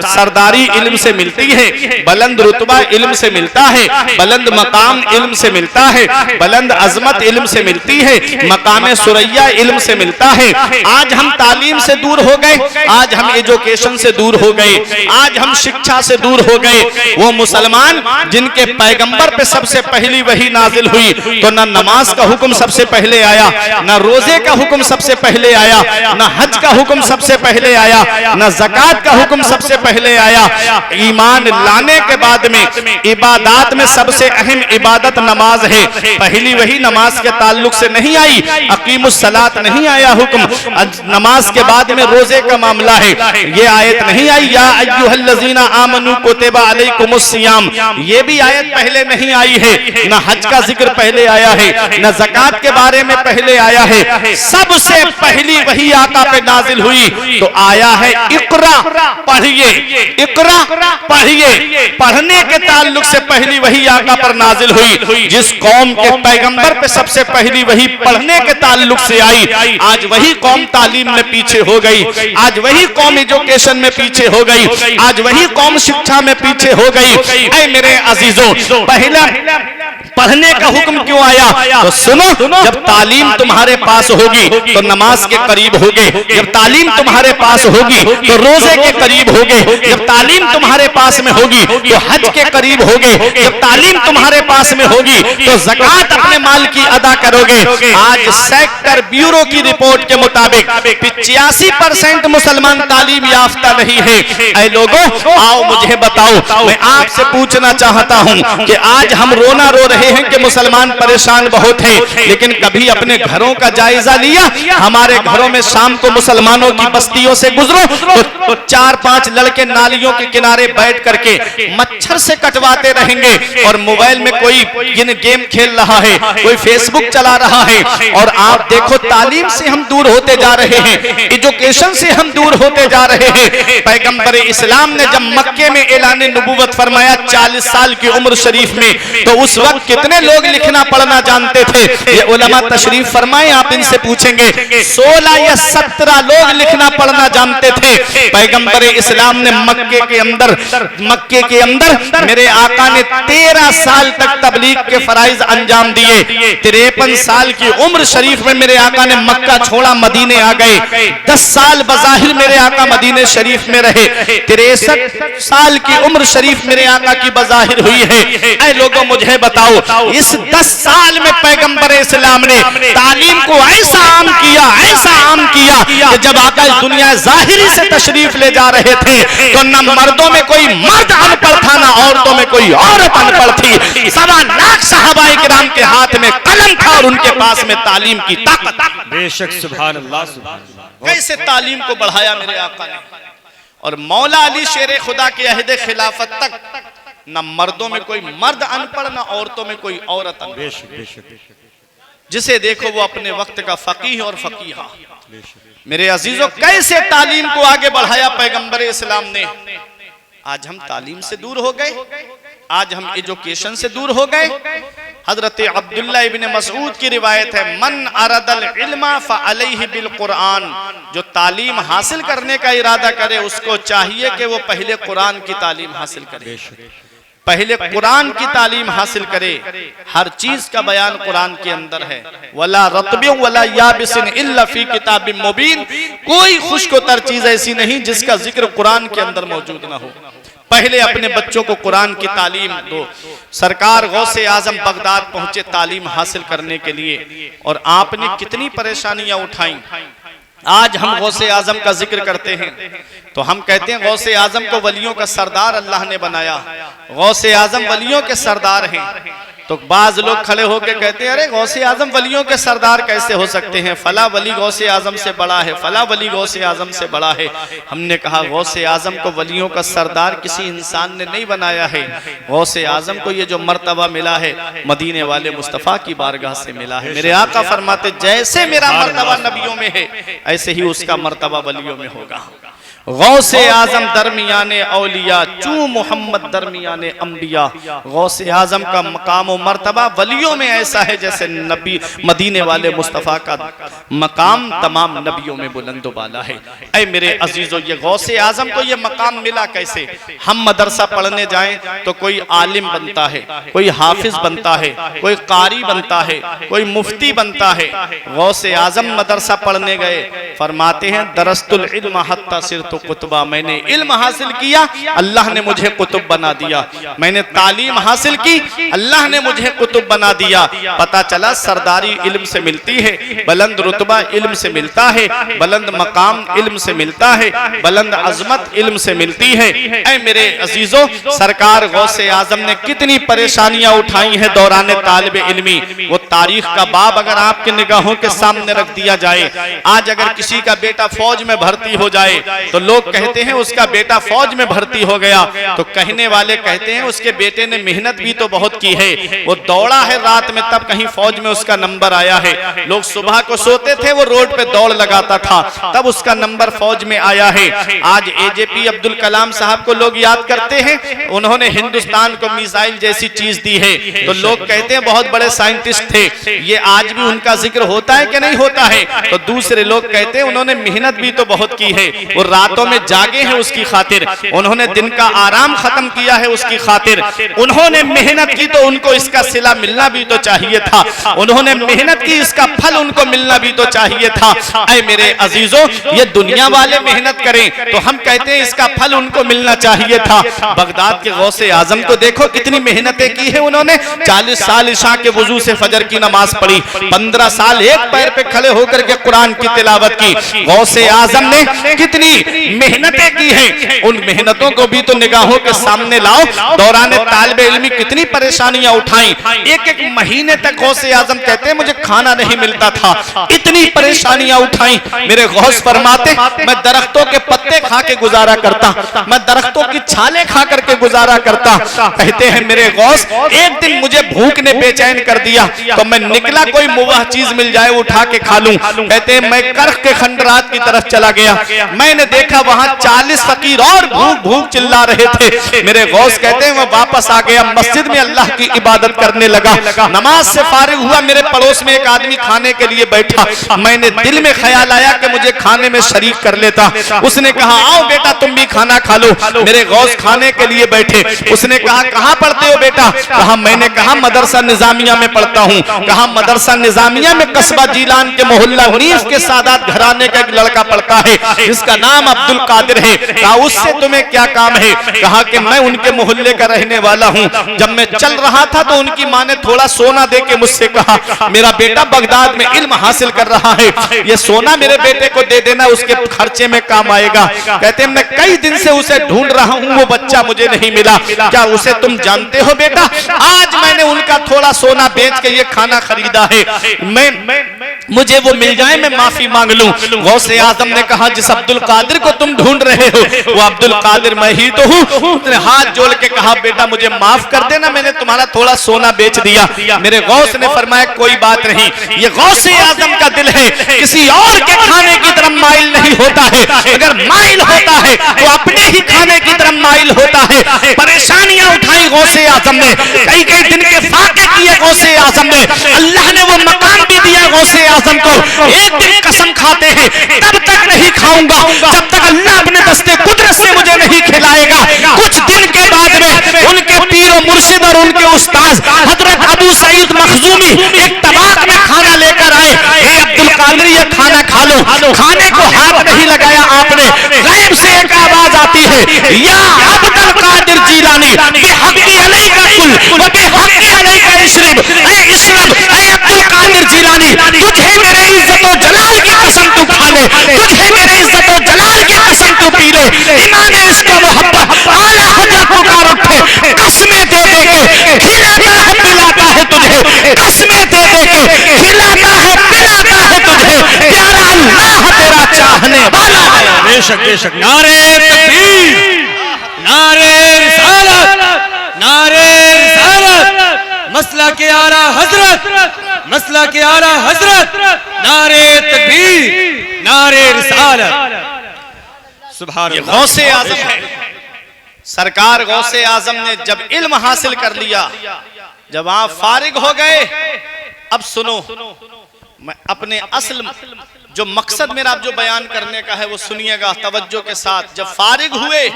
सरदारी इल्म से मिलती है, बुलंद रुतबा इल्म से मिलता है, बुलंद मकाम इल्म से मिलता है, बुलंद अजमत इल्म से मिलती है, मकाम सुरैया इल्म से मिलता है। आज हम तालीम से दूर हो गए, आज हम एजुकेशन से दूर हो गए, आज हम शिक्षा से दूर हो गए। वो मुसलमान जिनके पैगंबर पे सबसे पहली वही नाजिल हुई तो ना नमाज का हुक्म सबसे पहले आया, ना रोजे का हुक्म सबसे पहले आया, ना हज का हुक्म सबसे पहले आया, ना ज़कात का हुक्म सबसे पहले आया। ईमान लाने के बाद में इबादत में सबसे अहम इबादत नमाज है, पहली वही नमाज के ताल्लुक से नहीं आई, अकीमुस सलात नहीं आया हुक्म, नमाज के बाद में रोजे का मामला है। ये आयत नहीं आई या अय्युहल्लज़ीना आमनू कुतिबा अलैकुमुस सियाम, ये भी आयत पहले नहीं आई है। ना हज का जिक्र पहले आया है, ना ज़कात के बारे में पहले आया है, सबसे पहली वही आका पे नाजिल हुई तो आया है इक़रा पढ़िए, इक़रा पढ़िए। पढ़ने के ताल्लुक से पहली वही आका पर नाजिल हुई। जिस कौम के पैगंबर पे सबसे पहली वही पढ़ने के ताल्लुक से आई, आज वही कौम तालीम में पीछे हो गई, आज वही कौम एजुकेशन में पीछे हो गई, आज वही कौम शिक्षा में पीछे हो गई। ऐ मेरे अजीजों, पहला पढ़ने का हुक्म क्यों आया? तो सुनो, जब तालीम तुम्हारे पास होगी तो नमाज के करीब होगे, जब तालीम तुम्हारे पास होगी तो रोजे के करीब होगे, जब तालीम तुम्हारे पास में होगी तो हज के करीब होगे, जब तालीम तुम्हारे पास में होगी तो ज़कात अपने माल की अदा करोगे। आज सेक्टर ब्यूरो की रिपोर्ट के मुताबिक 85% मुसलमान तालीम याफ्ता नहीं है। ऐ लोगों, आओ मुझे बताओ, मैं आपसे पूछना चाहता हूँ कि आज हम रोना रो रहे रहे हैं कि मुसलमान परेशान बहुत हैं, लेकिन कभी अपने घरों का जायजा लिया? हमारे घरों में शाम को मुसलमानों की बस्तियों से गुजरो तो 4-5 लड़के नालियों के किनारे बैठ करके मच्छर से कटवाते रहेंगे, और मोबाइल में कोई गेम खेल रहा है, कोई फेसबुक चला रहा है। और आप देखो, तालीम से हम दूर होते जा रहे हैं, एजुकेशन से हम दूर होते जा रहे हैं। पैगंबर इस्लाम ने जब मक्के में ऐलान नबूवत फरमाया 40 साल की उम्र शरीफ में, तो उस वक्त कितने लोग लिखना पढ़ना जानते थे? ये उलमा तशरीफ फरमाए, आप इनसे पूछेंगे, 16 या 17 लोग लिखना पढ़ना जानते थे। पैगंबर इस्लाम ने मक्के के अंदर मेरे आका ने 13 साल तक तबलीग के फराइज अंजाम दिए। 53 साल की उम्र शरीफ में मेरे आका ने मक्का छोड़ा, मदीने आ गए। 10 साल बज़ाहिर मेरे आका मदीने शरीफ में रहे। 63 साल की उम्र शरीफ मेरे आका की बज़ाहिर हुई है। ऐ लोगों, मुझे बताओ, इस 10 साल में पैगंबर इस्लाम ने तालीम को ऐसा आम किया कि जब आका इस दुनिया ज़ाहिरी से तशरीफ ले जा रहे थे तो न मर्दों में कोई मर्द अनपढ़ था, न औरतों में कोई औरत अनपढ़ थी। 1.25 लाख सहाबाए किराम के हाथ में कलम था और उनके पास में तालीम की ताकत। बेशक, सुभान अल्लाह, सुभान अल्लाह। कैसे तालीम को बढ़ाया मेरे आका ने। और मौला अली शेर खुदा के अहद खिलाफत तक न मर्दों में कोई मर्द अनपढ़, न औरतों में कोई औरत अनपढ़। बेशक, बेशक। जिसे देखो वो अपने वक्त का फकीह और फकीहा। मेरे अजीजों, कैसे तालीम को आगे बढ़ाया पैगंबर इस्लाम ने। आज हम तालीम से दूर हो गए, आज हम एजुकेशन से दूर हो गए। हजरत अब्दुल्ला इब्न मसऊद की रिवायत है, मन अरदल इल्मा फअलैहि बिल कुरान। जो तालीम हासिल करने का इरादा करे उसको चाहिए कि वो पहले कुरान की तालीम हासिल करे, पहले कुरान की तालीम हासिल करे। हर चीज का बयान कुरान के अंदर है। वला रत्बिन वला याबिसिन इल्ला फी किताबिन मुबीन। कोई खुश्कतर चीज ऐसी नहीं जिसका जिक्र कुरान के अंदर मौजूद ना हो। पहले अपने बच्चों को कुरान की तालीम दो। सरकार गौसे आजम बगदाद पहुंचे तालीम हासिल करने के लिए, और आपने कितनी परेशानियां उठाई। आज हम गौसे आजम का जिक्र करते हैं तो हम कहते हैं गौसे आजम को वलियों का सरदार अल्लाह ने बनाया, गौसे आजम वलियों के सरदार हैं। तो बाज लोग खड़े होकर कहते हैं, अरे गौसे आजम वलियों के सरदार कैसे हो सकते हैं? फला वली गौसे आजम से बड़ा है, फला वली गौसे आजम से बड़ा है। हमने कहा, गौसे आजम को वलियों का सरदार किसी इंसान ने नहीं बनाया है। गौसे आजम को ये जो मर्तबा मिला है मदीने वाले मुस्तफ़ा की बारगाह से मिला है। मेरे आका फरमाते, जैसे मेरा मर्तबा नबियों में है ऐसे ही उसका मर्तबा वलियों में होगा। गौसे आजम दरमियाने औलिया चू मोहम्मद दरमियाने अंबिया। गौसे आजम का मकाम और मर्तबा वलियों में ऐसा है जैसे नबी मदीने वाले मुस्तफ़ा का मकाम तमाम नबियों में बुलंद वाला है। ऐ मेरे अजीजों, ये गौसे आजम को ये मकाम मिला कैसे? हम मदरसा पढ़ने जाएं तो कोई आलिम बनता है, कोई हाफिज बनता है, कोई कारी बनता है, कोई मुफ्ती बनता है। गौसे आजम मदरसा पढ़ने गए, फरमाते हैं, दरस्तुल इल्म हत्ता सिरतु कुतुबा। मैंने इल्म हासिल किया, अल्लाह ने मुझे कुतुब बना दिया। मैंने तालीम हासिल की, अल्लाह ने मुझे कुतुब बना दिया। पता चला सरदारी इल्म से मिलती है, बुलंद रुतबा इल्म से मिलता है, बुलंद मकाम इल्म से मिलता है, बुलंद अजमत इल्म से मिलती है। ऐ मेरे अजीजों, सरकार गौसे आजम ने कितनी परेशानियां उठाई हैं दौरान तालिब इल्मी। वो तारीख का बाब अगर आपके निगाहों के सामने रख दिया जाए, आज अगर किसी का बेटा फौज में भर्ती हो जाए तो लोग कहते हैं उसका बेटा फौज में भर्ती हो गया, तो कहने वाले कहते हैं उसके बेटे ने मेहनत भी तो बहुत की है, वो दौड़ा है रात में तब कहीं फौज में उसका नंबर आया है। लोग सुबह को सोते थे, वो रोड पे दौड़ लगाता था, तब उसका नंबर फौज में आया है। आज एजेपी अब्दुल कलाम साहब को लोग याद करते हैं, उन्होंने हिंदुस्तान को मिसाइल जैसी चीज दी है, तो लोग कहते हैं बहुत बड़े साइंटिस्ट थे। ये आज भी उनका जिक्र होता है कि नहीं होता है? तो दूसरे लोग कहते हैं उन्होंने मेहनत भी तो बहुत की है, वो रातों में जागे हैं उसकी खातिर, उन्होंने दिन का आराम खत्म किया है उसकी खातिर, उन्होंने मेहनत की तो उनको इसका सिला मिलना भी तो चाहिए था, उन्होंने मेहनत की इसका फल उनको मिलना भी तो चाहिए था। ऐ मेरे अजीजों, ये दुनिया वाले मेहनत करें तो हम कहते हैं इसका फल उनको मिलना चाहिए था। बगदाद के गौसे आजम को देखो कितनी मेहनतें की है उन्होंने। 40 साल इशा के वजू से फजर की नमाज पढ़ी, 15 साल एक पैर पे खड़े होकर के कुरान की तिलावत की। गौसे आजम ने कितनी मेहनतें की हैं, उन मेहनतों को भी तो निगाहों के सामने लाओ। दौरान तालिबे इल्मी कितनी परेशानियां उठाई, एक एक महीने तक गौसे आजम कहते हैं मुझे खाना नहीं मिलता था, इतनी परेशानियां उठाई। मेरे गौस फरमाते मैं दरख्तों के पत्ते खा के गुजारा करता, मैं दरख्तों की छाले खा करके गुजारा करता। कहते हैं मेरे गौस एक दिन मुझे भूख ने बेचैन कर दिया, तो मैं निकला कोई मुबाह चीज मिल जाए उठा के खा लूं। कहते हैं मैं करख के खंडरात की तरफ चला गया, मैंने देखा वहां 40 फकीर और भूख भूख चिल्ला रहे थे। मेरे गौस कहते हैं मैं वापस आ गया, मस्जिद में अल्लाह की इबादत करने लगा। नमाज से फारिग हुआ, मेरे पड़ोस में एक आदमी खाने के लिए बैठा। मैंने दिल में ख्याल आया कि मुझे खाने में शरीक कर लेता। उसने कहा आओ बेटा तुम भी खाना खा लो। मेरे गौस खाने के लिए बैठे। उसने कहा कहां पढ़ते हो बेटा? कहा मैंने कहा मदरसा निजामिया में पढ़ता हूं। कहा मदरसा निजामिया में कस्बा जीलान के मोहल्ला नीफ के सादात घराने का एक लड़का पढ़ता है जिसका नाम अब्दुल कादिर है। कहा उससे तुम्हें क्या काम है? कहा कि मैं उनके मोहल्ले का रहने वाला हूं। जब मैं चल रहा था तो उनकी मां ने थोड़ा सोना दे के मुझसे कहा मेरा बेटा बगदाद में इल्म हासिल कर रहा है, ये सोना मेरे बेटे को दे देना, उसके खर्चे में काम आएगा। कहते हैं मैं कई दिन से उसे ढूंढ रहा हूं, वो बच्चा मुझे नहीं मिला। क्या उसे तुम जानते हो बेटा? आज मैंने उनका थोड़ा सोना बेच के ये खाना खरीदा है, मैं मुझे वो मिल जाए मैं माफी मांग लूं। गौसे आजम ने कहा जिस अब्दुल कादिर को तुम ढूंढ रहे हो वो अब्दुल कादिर मैं ही तो हूं। उसने हाथ जोड़ के कहा बेटा मुझे माफ कर देना, मैंने तुम्हारा थोड़ा सोना बेच दिया। मेरे गौस ने फरमाया कोई बात नहीं, ये गौसे आजम का दिल है, किसी और के खाने की तरफ माइल नहीं होता है। अगर माइल होता है तो अपने ही खाने की तरफ माइल होता है। परेशानियां उठाई गौसे आजम ने, कई कई दिन के फाके किए गौसे आजम ने। अल्लाह ने वो मकाम भी दिया गौसे आजम को। एक दिन कसम खाते हैं तब तक नहीं खाऊंगा जब तक अल्लाह अपने दस्ते कुदरत से मुझे नहीं खिलाएगा। कुछ दिन के बाद में उनके पीर और मुर्शिद और उनके उस्ताद हजरत अबू सईद मखजूमी एक तबाक में खाना लेकर आए। हे अब्दुल कादिर ये खाना खा लो। खाने को हाथ नहीं लगाया आपने, गैब से एक आवाज आती है या अब्दुल कादिर जीलानी बेहक़्क़ि अलैका कुल व बेहक़्क़ि अलैका इश्रब। ऐ इश्रब, ऐ अब्दुल कादिर जीलानी तुझे मेरे इज्जत और जलाल की कसम तू खा ले, तुझे मेरे इज्जत और जलाल की कसम तू पी ले। ईमान इश्क व मोहब्बत आला हजरत पुकार उठे, कसमें दे दे के खिलाता है पिलाता है तुझे, कसमें दे दे के खिलाता है पिलाता है तुझे। प्यारा अल्लाह तेरा चाहने वाला है। बेशक बेशक। नारे तकबीर, नारे रिसालत, नारे रिसालत, मसला के आला हजरत, मसला के आला हजरत, नारे तकबीर, नारे रिसालत। सुभान अल्लाह। गौसे आजम है। सरकार गौसे आजम ने जब इल्म हासिल कर लिया, जब आप फारिग हो गए, अब सुनो मैं अपने असल जो मकसद मेरा जो बयान करने का है वो सुनिएगा तवज्जो के साथ। जब फारिग हुए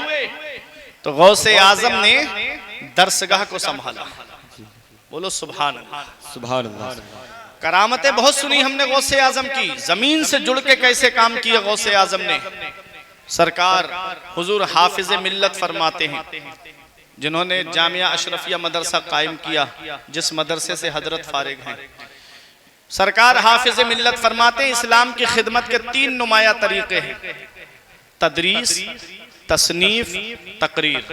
तो गौसे आजम ने दरसगाह को संभाला। बोलो सुभान अल्लाह। सुभान अल्लाह। करामतें बहुत सुनी हमने गौसे आजम की, जमीन से जुड़ के कैसे काम किया गौसे आजम ने। सरकार हुजूर हाफिज मिल्लत फरमाते हैं, जिन्होंने जामिया अशरफिया मदरसा कायम किया, जिस मदरसे से हजरत फारिग हैं। सरकार हाफिज मिल्लत फरमाते हैं इस्लाम की खिदमत के 3 नुमाया तरीके हैं, तदरीस, तसनीफ, तकरीर।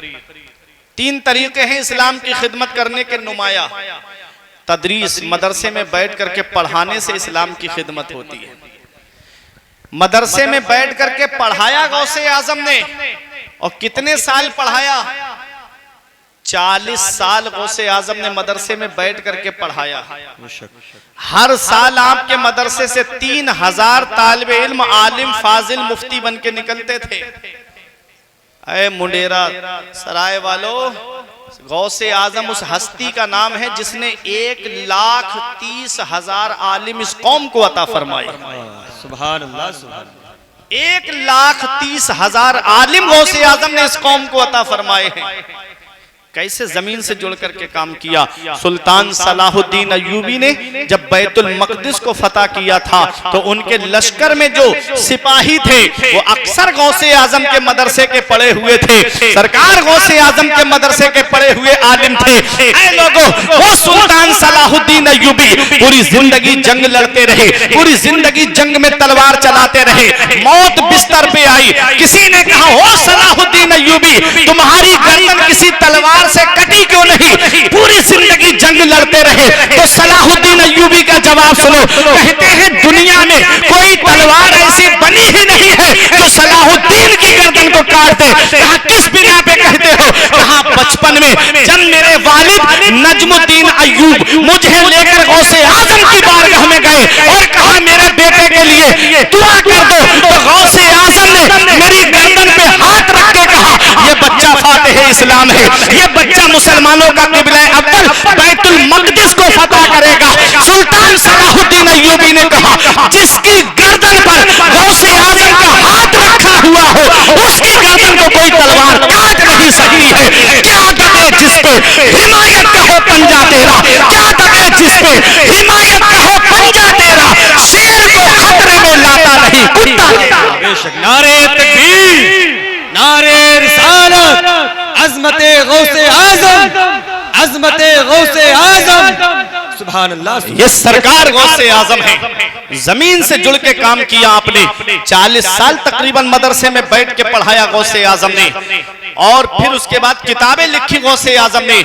3 तरीके हैं इस्लाम की खिदमत करने के नुमाया। तदरीस, मदरसे में बैठ करके पढ़ाने से इस्लाम की खिदमत होती है। मदरसे में बैठ करके पढ़ाया गौसे आजम ने, और कितने साल पढ़ाया? 40 साल गौसे आजम ने मदरसे में बैठ करके पढ़ाया। हर साल आपके मदरसे से 3000 तालिबे इल्म, आलिम, फाजिल, मुफ्ती बन के निकलते थे। अरे मुंडेरा सराय वालों, गौसे आजम उस हस्ती का नाम है जिसने 1,30,000 आलिम इस कौम को अता फरमाए। सुभान अल्लाह, सुभान अल्लाह। 1,30,000 आलिम गौसे आजम ने इस कौम को अता फरमाए हैं। कैसे जमीन से जुड़ करके काम किया। सुल्तान सलाहुद्दीन अय्यूबी ने जब बैतुल मकदिस को फतह किया था तो उनके लश्कर में जो सिपाही थे वो अक्सर गौसे आजम के मदरसे के पढ़े हुए थे। सरकार गौसे आजम के मदरसे के पढ़े हुए आलिम थे। ऐ लोगों, वो सुल्तान सलाहुद्दीन अय्यूबी पूरी जिंदगी जंग लड़ते रहे, पूरी जिंदगी जंग में तलवार चलाते रहे। मौत बिस्तर पे आई, किसी ने कहा हो सलाहुद्दीन अय्यूबी तुम्हारी गर्दन किसी तलवार से कटी क्यों नहीं, पूरी जिंदगी जंग लड़ते रहे। तो सलाहुद्दीन अय्यूबी का जवाब सुनो, कहते हैं दुनिया में कोई तलवार ऐसी बनी ही नहीं है जो सलाहुद्दीन की गर्दन को काट दे। कहा किस बिना पे कहते हो? कहा बचपन में जब मेरे वालिद नजमुद्दीन अय्यूब मुझे लेकर गौसे आजम की बारगाह में गए और कहा मेरे बेटे के लिए दुआ कर दो, तो गौसे आजम ने मेरी गर्दन पे हाथ रख के कहा ये बच्चा फातिह इस्लाम है, ये बच्चा मुसलमानों का किबला अव्वल बैतुल मकदिस को फतह करेगा। सुल्तान सलाहुद्दीन अय्यूबी ने कहा जिसकी गर्दन पर गौसे आजम का हाथ रखा हुआ हो उसकी गर्दन को कोई तलवार काट नहीं सकती है। क्या दबे जिस पे हिमायत का हो पंजा तेरा, क्या दबे जिस पे हिमायत का हो पंजा तेरा, शेर को खतरे में लाता नहीं कुत्ता तेरा। बेशक। नारे तकबीर, नारे रिसालत, अज़मते गौसे आज़म, अज़मते गौसे आज़म। सुभान अल्लाह। ये सरकार गौसे आजम है, जमीन से जुड़ के काम किया आपने। 40 साल तकरीबन मदरसे में बैठ के पढ़ाया गौसे आजम ने, और फिर उसके बाद किताबें लिखी गौसे आजम ने।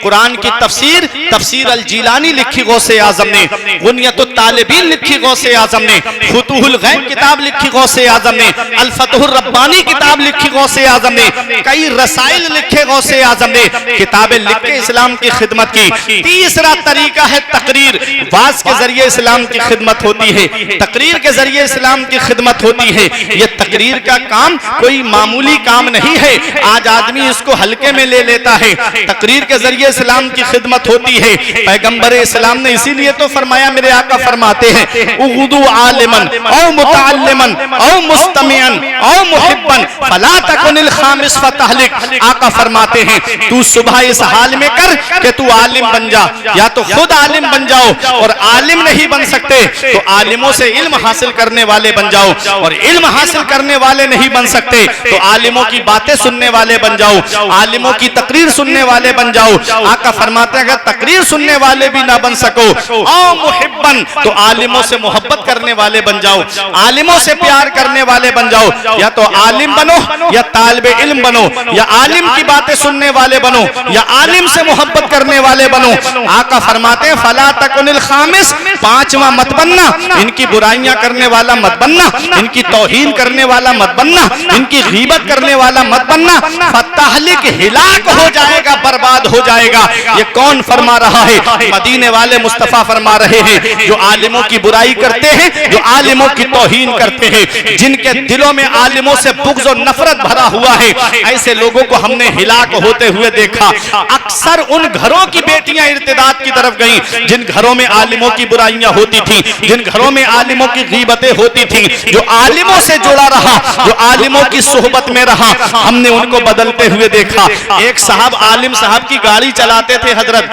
कुरान की तफसीर, तफसीर अल जीलानी लिखी गौसे आजम ने, गुनियतुत तालिबीन लिखी गौसे आजम ने, फुतूहुल गैब किताब लिखी गौसे आजम ने, अल फतहुर रब्बानी किताब लिखी गौसे आजम ने, कई रसाइल लिखे गौसे आजम ने, किताबें लिख के इस्लाम की खिदमत की। तीसरा तरीका है तकरीर। वाज के जरिए इस्लाम की खिदमत होती है, तकरीर के जरिए इस्लाम की खिदमत होती है। ये तकरीर का काम कोई मामूली काम नहीं है, आज आदमी इसको हल्के में ले लेता है। तकरीर के जरिए इस्लाम की खिदमत होती है। पैगंबर इस्लाम ने इसीलिए तो फरमाया, मेरे आका फरमाते हैं उगुदु आलिमन औ मुतअल्लिमन औ मुस्तमिअन औ मुहिब्बन फला तकुनिल खामिस फतहलिक। आका फरमाते हैं तू सुबह इस हाल में कर कि तू आलिम बन जा, या तो खुद आलिम बन जाओ, और आलिम नहीं बन सकते तो आलिमों से इल्म हासिल करने वाले बन जाओ, और इल्म हासिल करने वाले नहीं बन सकते तो आलिमों की बातें सुनने वाले बन जाओ, आलिमों की तकरीर सुनने वाले बन जाओ। आका फरमाते हैं अगर तकरीर सुनने वाले भी ना बन सको औ मुहिब्बन तो आलिमों से मोहब्बत करने वाले बन जाओ, आलिमों से प्यार करने वाले बन जाओ। या तो आलिम बनो या तालिबे इल्म बनो, या आलिम की बातें सुनने वाले बनो या आलिम से मोहब्बत करने वाले बनो। आका फरमाते हैं फला तकुनिल खामिस, पांचवा मत बनना, इनकी बुराइयां करने वाला मत बनना, इनकी तौहीन करने वाला मत बनना, इनकी गीबत करने वाला मत बनना, फतहलिक हिलाक हो जाएगा, बर्बाद हो जाएगा। ये कौन फरमा रहा है? मदीने वाले मुस्तफा फरमा रहे हैं। जो आलिमों की बुराई करते हैं, जो आलिमों की तौहीन करते हैं, जिनके दिलों में आलिमों से बुग़्ज़ और नफरत भरा हुआ है, ऐसे लोगों को हमने हिलाक होते हुए देखा। अक्सर उन घरों की बेटियां इर्तिदाद की तरफ गईं जिन घरों में आलिमों की बुराइयां होती थी, जिन घरों में आलिमों की गीबतें होती थी। जो आलिमों से जुड़ा रहा, जो आलिमों की सोहबत में रहा, हमने उनको बदलते हुए देखा। एक साहब आलिम साहब की गाड़ी चलाते थे, हजरत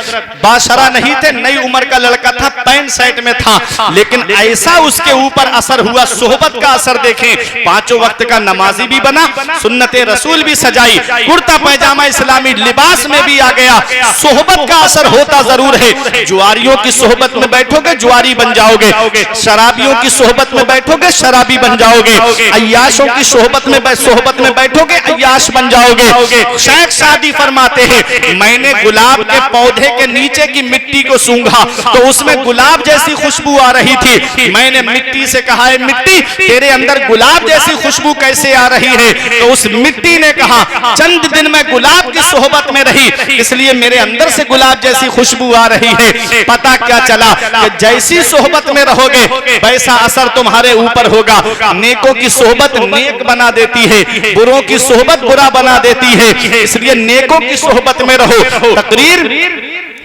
बाशरा नहीं थे, नई उम्र का लड़का था, पैंट शर्ट में था, लेकिन ऐसा उसके ऊपर असर हुआ, सोहबत का असर देखें, पांचों वक्त का नमाजी भी बना, सुन्नते रसूल भी सजाई, कुर्ता पैजामा इस्लामी लिबास में भी आ गया। सोहबत का असर होता जरूर है। जुआरियों की सोहबत में बैठोगे जुआरी बन जाओगे, शराबियों की सोहबत में बैठोगे शराबी बन जाओगे, अय्याशों की सोहबत में बैठोगे अय्याश बन जाओगे। शेख सादी फरमाते हैं मैंने गुलाब के पौधे के नीचे की मिट्टी को सूंघा तो उसमें गुलाब जैसी खुशबू आ रही थी। मैंने मिट्टी से कहा है मिट्टी तेरे अंदर गुलाब जैसी खुशबू कैसे आ रही है? तो उस मिट्टी ने कहा चंद दिन मैं गुलाब की सोहबत में रही इसलिए मेरे अंदर से गुलाब जैसी खुशबू आ रही है। पता क्या चला कि जैसी सोहबत में रहोगे वैसा असर तुम्हारे ऊपर होगा। नेकों की सोहबत नेक बना देती है, बुरों की सोहबत बुरा बना देती है, इसलिए नेकों की सोहबत में रहो। तकरीर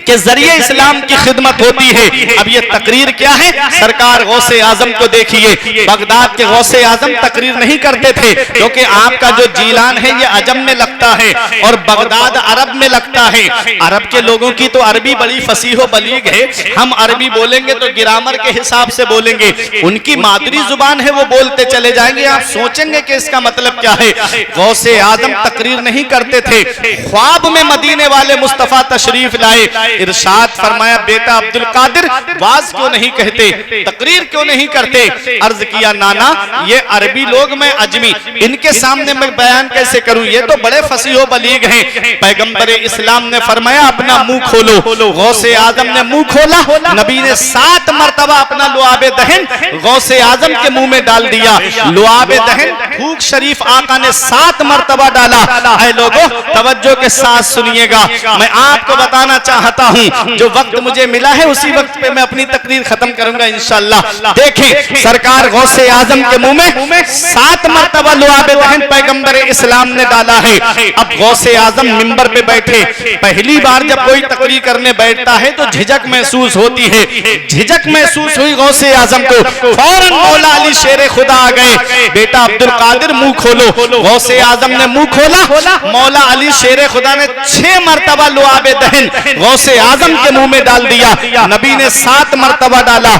के जरिए इस्लाम की खिदमत होती है। अब ये तकरीर क्या है? सरकार गौसे आजम को देखिए, बगदाद के गौसे आजम तकरीर नहीं करते थे, क्योंकि आपका जो जीलान है ये अजम में लगता है और बगदाद अरब में लगता है। अरब के लोगों की तो अरबी बड़ी फसीहो बलीग है, हम अरबी बोलेंगे तो ग्रामर के हिसाब से बोलेंगे, उनकी मादरी जुबान है वो बोलते चले जाएंगे, आप सोचेंगे कि इसका मतलब क्या है। गौसे आजम तकरीर नहीं करते थे, ख्वाब में मदीने वाले मुस्तफा तशरीफ लाए, इरशाद फरमाया बेटा अब्दुल कादिर वाज क्यों नहीं कहते, तकरीर क्यों नहीं करते। अर्ज किया नाना ये अरबी लोग, मैं अजमी, इनके सामने मैं बयान कैसे करूं, ये तो बड़े फसीहो बलीग हैं। पैगंबर इस्लाम ने फरमाया अपना मुंह खोलो। गौसे आजम ने मुंह खोला, नबी ने 7 मरतबा अपना लुआबे दहन गौसे आजम के मुंह में डाल दिया। लुआबे दहन थूक शरीफ आका ने 7 मरतबा डाला। ऐ लोगों तवज्जो के साथ सुनिएगा, मैं आपको बताना चाहता हूं, जो वक्त मुझे मिला है उसी वक्त पे मैं अपनी तकरीर खत्म करूंगा इंशाअल्लाह। देखें सरकार गौसे आजम के मुंह में 7 मरतबा लुआबे दहन पैगंबर इस्लाम ने डाला है। अब गौसे आजम मिंबर पे बैठे, पहली बार जब कोई तकरीर करने बैठता है तो झिझक महसूस होती है, झिझक महसूस हुई गौसे आजम को, फौरन मौला अली शेर खुदा आ गए, बेटा अब्दुल कादिर मुंह खोलो। गौसे आजम ने मुंह खोला, मौला अली शेर खुदा ने 6 मरतबा लुआबे दहन गौसे आजम के मुंह में डाल दिया। नबी ने 7 मरतबा डाला,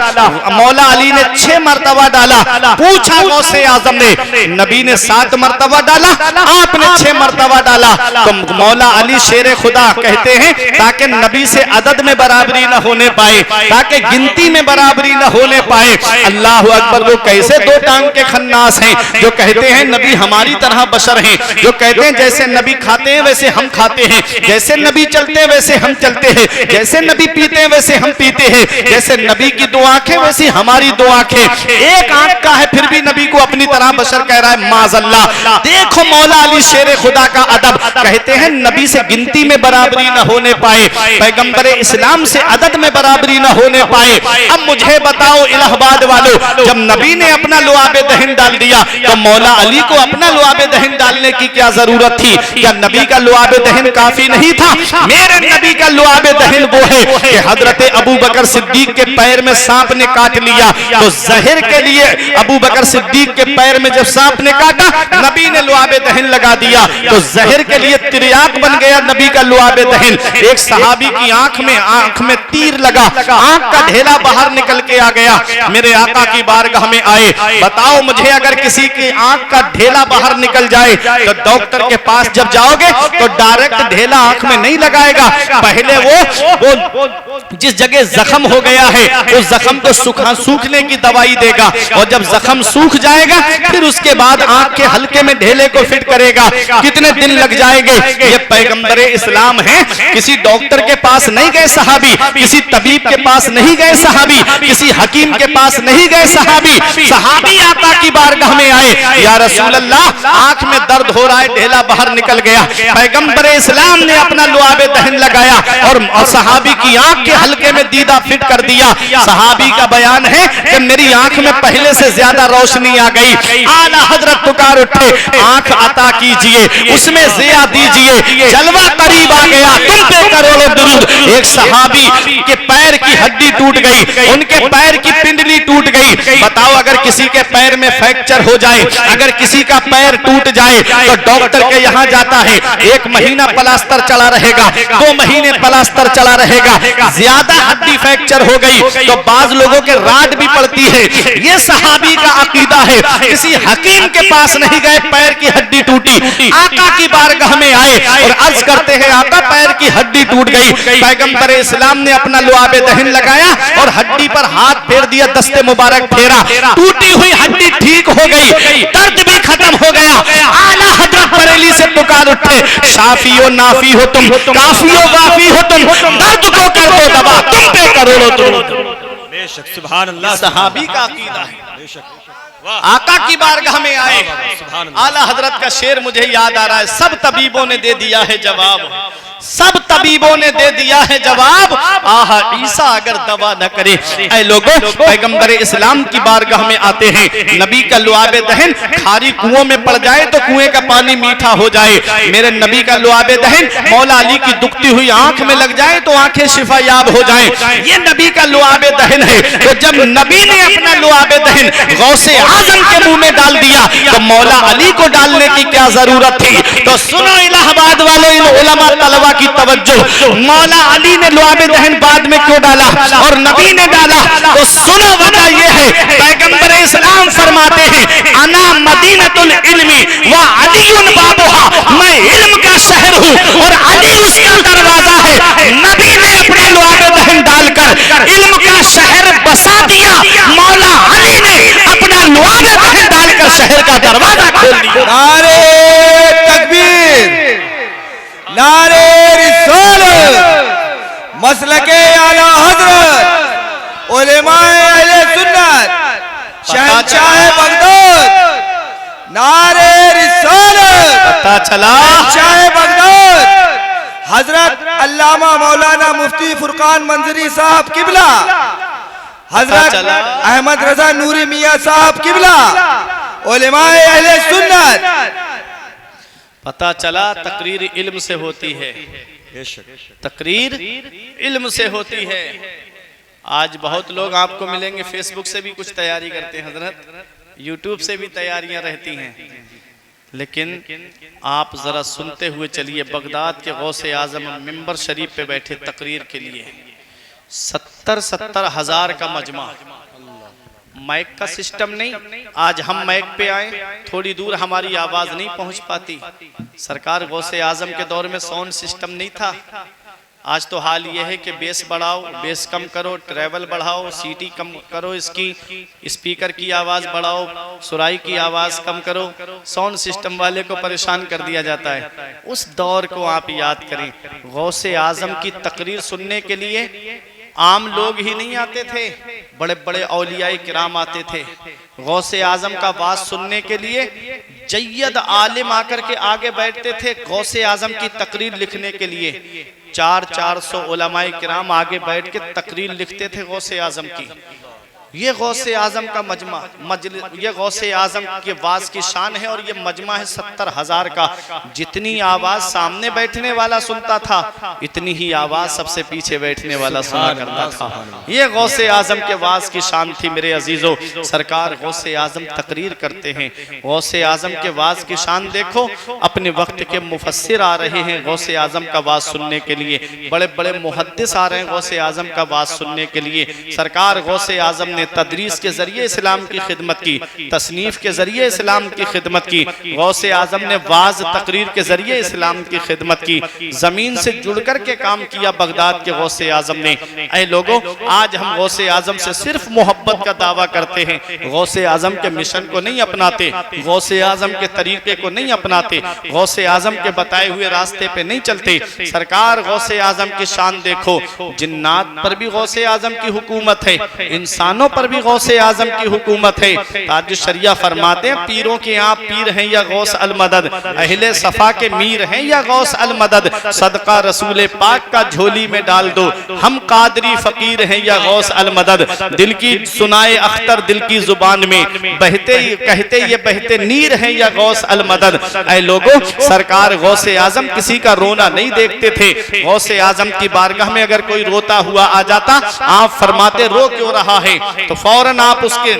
मौला अली ने 6 मरतबा डाला। पूछा गौसे आजम ने, नबी ने 7 मरतबा डाला, आपने 6 मरतबा डाला, तो मौला अली शेर खुदा कहते हैं ताकि नबी से अदद में बराबरी न होने पाए, ताकि गिनती में बराबरी न होने पाए। अल्लाह अकबर, वो कैसे 2 टांग के खन्नास हैं जो कहते हैं नबी हमारी तरह बशर हैं, जो कहते हैं जैसे नबी खाते हैं वैसे हम खाते हैं, जैसे नबी चलते हैं वैसे हम चलते हैं, जैसे नबी पीते हैं वैसे हम पीते हैं, जैसे नबी की 2 आंखें वैसी हमारी 2 आंखें। एक आंख का है फिर भी नबी को अपनी तरह बशर कह रहा है, माज़अल्लाह। देखो मौला अली शेर खुदा का अदब, कहते हैं नबी से गिनती में बराबरी न होने पाए, पैगंबर इस्लाम से अदद में बराबरी न होने पाए। अब मुझे बताओ इलाहाबाद वालों, जब नबी ने अपना लुआबे दहन डाल दिया तो मौला अली को अपना लुआबे दहन डालने की क्या जरूरत थी? क्या नबी का लुआबे दहन काफी नहीं था? मेरे नबी का लुआबे दहन वो है कि हजरत अबू बकर सिद्दीक के पैर में सांप ने काट लिया, तो जहर के लिए अबू बकर सिद्दीक के पैर में जब सांप ने काटा, नबी ने लुआबे दहन लगा दिया, तो जहर के लिए तिर्याक बन गया नबी का लुआबे दहन। एक सहाबी की आंख में तीर लगा, आंख का ढेला बाहर निकल के आ गया। मेरे आका की बारगाह में आए, बताओ मुझे अगर किसी की आंख का ढेला बाहर निकल जाए तो डॉक्टर के पास जब जाओगे तो डायरेक्ट ढेला आंख में नहीं लगाएगा, पहले वो जिस जगह जख्म हो गया है उस जख्म को सूखने की दवाई देगा, और जब जख्म सूख जाएगा फिर उसके बाद आंख के हल्के में ढेले को फिट करेगा। कितने दिन लग जाएंगे? ये पैगंबर इस्लाम है, किसी डॉक्टर के पास नहीं गए सहाबी, किसी तबीब के पास नहीं गए सहाबी, किसी हकीम के पास नहीं गए सहाबी। सहाबी आका की बारगाह में आए, या रसूल अल्लाह आंख में दर्द हो रहा है, ढेला बाहर निकल गया। पैगंबर इस्लाम ने अपना लुआबे दहन लगाया और सहाबी की आंख के हल्के में दीदा फिट कर दिया। सहाबी का बयान है कि मेरी आंख में पहले से ज्यादा रोशनी आ गई। आला हजरत पुकार उठे, आंख अता कीजिए, उसमें जिया दीजिए, जलवा करीब आ गया, तुम पे करोड़ों दुरूद। एक सहाबी के पैर की हड्डी टूट गई, उनके पैर की पिंडली टूट गई। बताओ अगर किसी के पैर में फ्रैक्चर हो जाए, अगर किसी का पैर टूट जाए तो डॉक्टर के यहाँ जाता है, 1 महीना प्लास्टर चला रहेगा, 2 महीने प्लास्टर चला रहेगा। ज्यादा हड्डी फ्रैक्चर हो गई तो बाज लोगों के राड भी पड़ती है। ये सहाबी का अकीदा है, किसी हकीम के पास नहीं गए, पैर की हड्डी टूटी, आका की बारगाह में आए और अर्ज करते हैं आका पैर की हड्डी टूट गई। पैगंबर इस्लाम ने अपना लुआबे दहन लगाया और हड्डी पर हाथ फेर दिया, दस्ते मुबारक फेरा, टूटी हुई हड्डी ठीक हो गई, दर्द भी खत्म हो गया। आला हजरत बरेली से पुकार उठे, शाफी हो नाफी हो तुम, काफी हो वाफी हो तुम, दर्द को कर दो दवा, तुम पे करोड़ों तुम। बेशक सुभान अल्लाह, सहाबी का अकीदा है। बेशक आका की बारगाह में आए। आला हजरत का शेर मुझे याद आ रहा है, सब तबीबों ने दे दिया है जवाब, सब तबीबों ने दे दिया है जवाब, आहा ईसा अगर दवा न करे। ऐ लोगों, पैगंबर इस्लाम की बारगाह में आते हैं, नबी का लुआबे दहन खारी कुओं में पड़ जाए तो कुएं का पानी मीठा हो जाए, मेरे नबी का लुआबे दहन मौला अली की दुखती हुई आंख में लग जाए तो आंखें शिफायाब हो जाए, ये नबी का लुआबे दहन है। तो जब नबी ने अपना लुआबे दहन गौसे आजम के मुंह में डाल दिया तो मौला अली को डालने की क्या जरूरत थी। तो सुनो इलाहाबाद वालों, इन उलमा तलबा की तवज्जो, मौला अली ने लुआबे दहन बाद में क्यों डाला और नबी ने डाला? तो सुनो वजह ये है, पैगंबर इस्लाम फरमाते हैं अना मदीनतुल इल्मी व अलीउन बाबुहा, मैं इल्म का शहर हूं और अली उसका दरवाजा है। नबी ने अपने लुआबे दहन डालकर इल्म का शहर बसा दिया, मौला अली ने अपना लुआबे दहन डालकर शहर का दरवाजा खोल दिया। नारे तकबीर, नारे रिसालत, मसलके आला हजरत, उलेमाए अहले सुन्नत, शहंशाह बगदाद, नारे रिसालत, पता चला शहंशाह बगदाद हजरत अल्लामा मौलाना मुफ्ती फुरकान मंजरी साहब किबला, हजरत अहमद रजा नूरी मियां साहब किबला, उलेमाए अहले सुन्नत। पता चला तकरीर इल्म से होती है, तकरीर इल्म से होती है। आज बहुत लोग आपको मिलेंगे फेसबुक से भी कुछ तैयारी करते हैं हजरत, यूट्यूब से भी तैयारियां रहती हैं, लेकिन आप जरा सुनते हुए चलिए। बगदाद के गौसे आजम मिंबर शरीफ पे बैठे तकरीर के लिए, 70 हजार का मजमा, माइक का सिस्टम नहीं। आज हम माइक पे आए, थोड़ी दूर हमारी आवाज नहीं पहुंच पाती। सरकार गौसे आजम के दौर में साउंड सिस्टम नहीं था। आज तो हाल यह है कि बेस बढ़ाओ, बेस कम करो, ट्रेवल बढ़ाओ, सीटी कम करो, इसकी स्पीकर की आवाज बढ़ाओ, सुराई की आवाज कम करो, साउंड सिस्टम वाले को परेशान कर दिया जाता है। उस दौर को आप याद करें, गौसे आजम की तकरीर सुनने के लिए आम लोग ही नहीं आते थे, बड़े बड़े औलियाए किराम आते थे। गौसे आजम का वाज सुनने के लिए जय्यद आलिम आकर के आगे बैठते थे, गौसे आजम की तकरीर लिखने के लिए 400 उलमाए किराम आगे बैठ के तकरीर लिखते थे गौसे आजम की। ये गौसे आजम का मजमा, ये गौसे आजम के वाज की शान है। और ये मजमा है 70 हजार का। जितनी आवाज सामने बैठने वाला सुनता था, इतनी ही आवाज सबसे पीछे बैठने वाला सुना करता था। ये गौसे आजम के वाज की शान थी मेरे अजीजों। सरकार गौसे आजम तकरीर करते हैं, गौसे आजम के वाज की शान देखो। अपने वक्त के मुफस्सिर आ रहे हैं गौसे आजम का वाज सुनने के लिए, बड़े बड़े मुहद्दिस आ रहे हैं गौसे आजम का वाज सुनने के लिए। सरकार गौसे आजम ने तदरीस के जरिए इस्लाम की खिदमत की, तसनीफ के जरिए इस्लाम की खिदमत की। गौसे आजम ने वाज तकरीर के जरिए इस्लाम की खिदमत की, जमीन से जुड़ कर के काम किया बगदाद के गौसे आजम ने। ऐ लोगों, आज हम गौसे आजम से सिर्फ मोहब्बत का दावा करते हैं, गौसे आजम के मिशन को नहीं अपनाते, गौसे आजम के तरीके को नहीं अपनाते, गौसे आजम के बताए हुए रास्ते पे नहीं चलते। सरकार गौसे आजम की शान देखो, जिन्नात पर भी गौसे आजम की हुकूमत है, इंसानों पर भी गौसे आजम की हुकूमत है। ताज शरिया फरमाते हैं, पीरों के आप पीर हैं या गौस अल मदद, अहले सफा के मीर हैं या गौस अल मदद, सदका रसूल पाक का झोली में डाल दो, हम कादरी फकीर हैं या गौस अल मदद। दिल की सुनाए अख्तर दिल की जुबान में, बहते कहते ये बहते नीर हैं या गौस अल मदद। ऐ लोगों, सरकार गौसे आजम किसी का रोना नहीं देखते थे। गौसे आजम की बारगाह में अगर कोई रोता हुआ आ जाता, आप फरमाते रो क्यों रहा है, तो फौरन आप उसके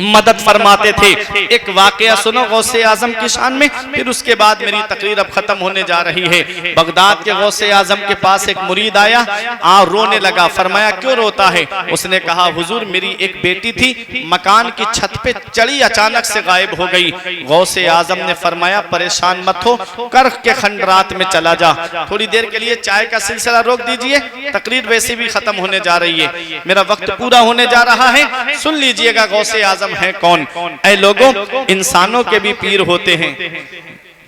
मदद फरमाते थे। एक वाकया सुनो गौसे आजम की शान में, फिर उसके बाद मेरी तकरीर अब खत्म होने जा रही है। बगदाद के गौसे आजम के पास एक मुरीद आया, रोने लगा। फरमाया क्यों रोता है? उसने कहा हुजूर मेरी एक बेटी थी, मकान की छत पे चढ़ी, अचानक से गायब हो गई। गौसे आजम ने फरमाया परेशान मत हो, कर के खंडरात में चला जा। थोड़ी देर के लिए चाय का सिलसिला रोक दीजिए, तकरीर वैसे भी खत्म होने जा रही है, मेरा वक्त पूरा होने जा रहा है। सुन लीजिएगा गौसे आजम है कौन। ऐ लोगों, इंसानों के भी पीर होते हैं,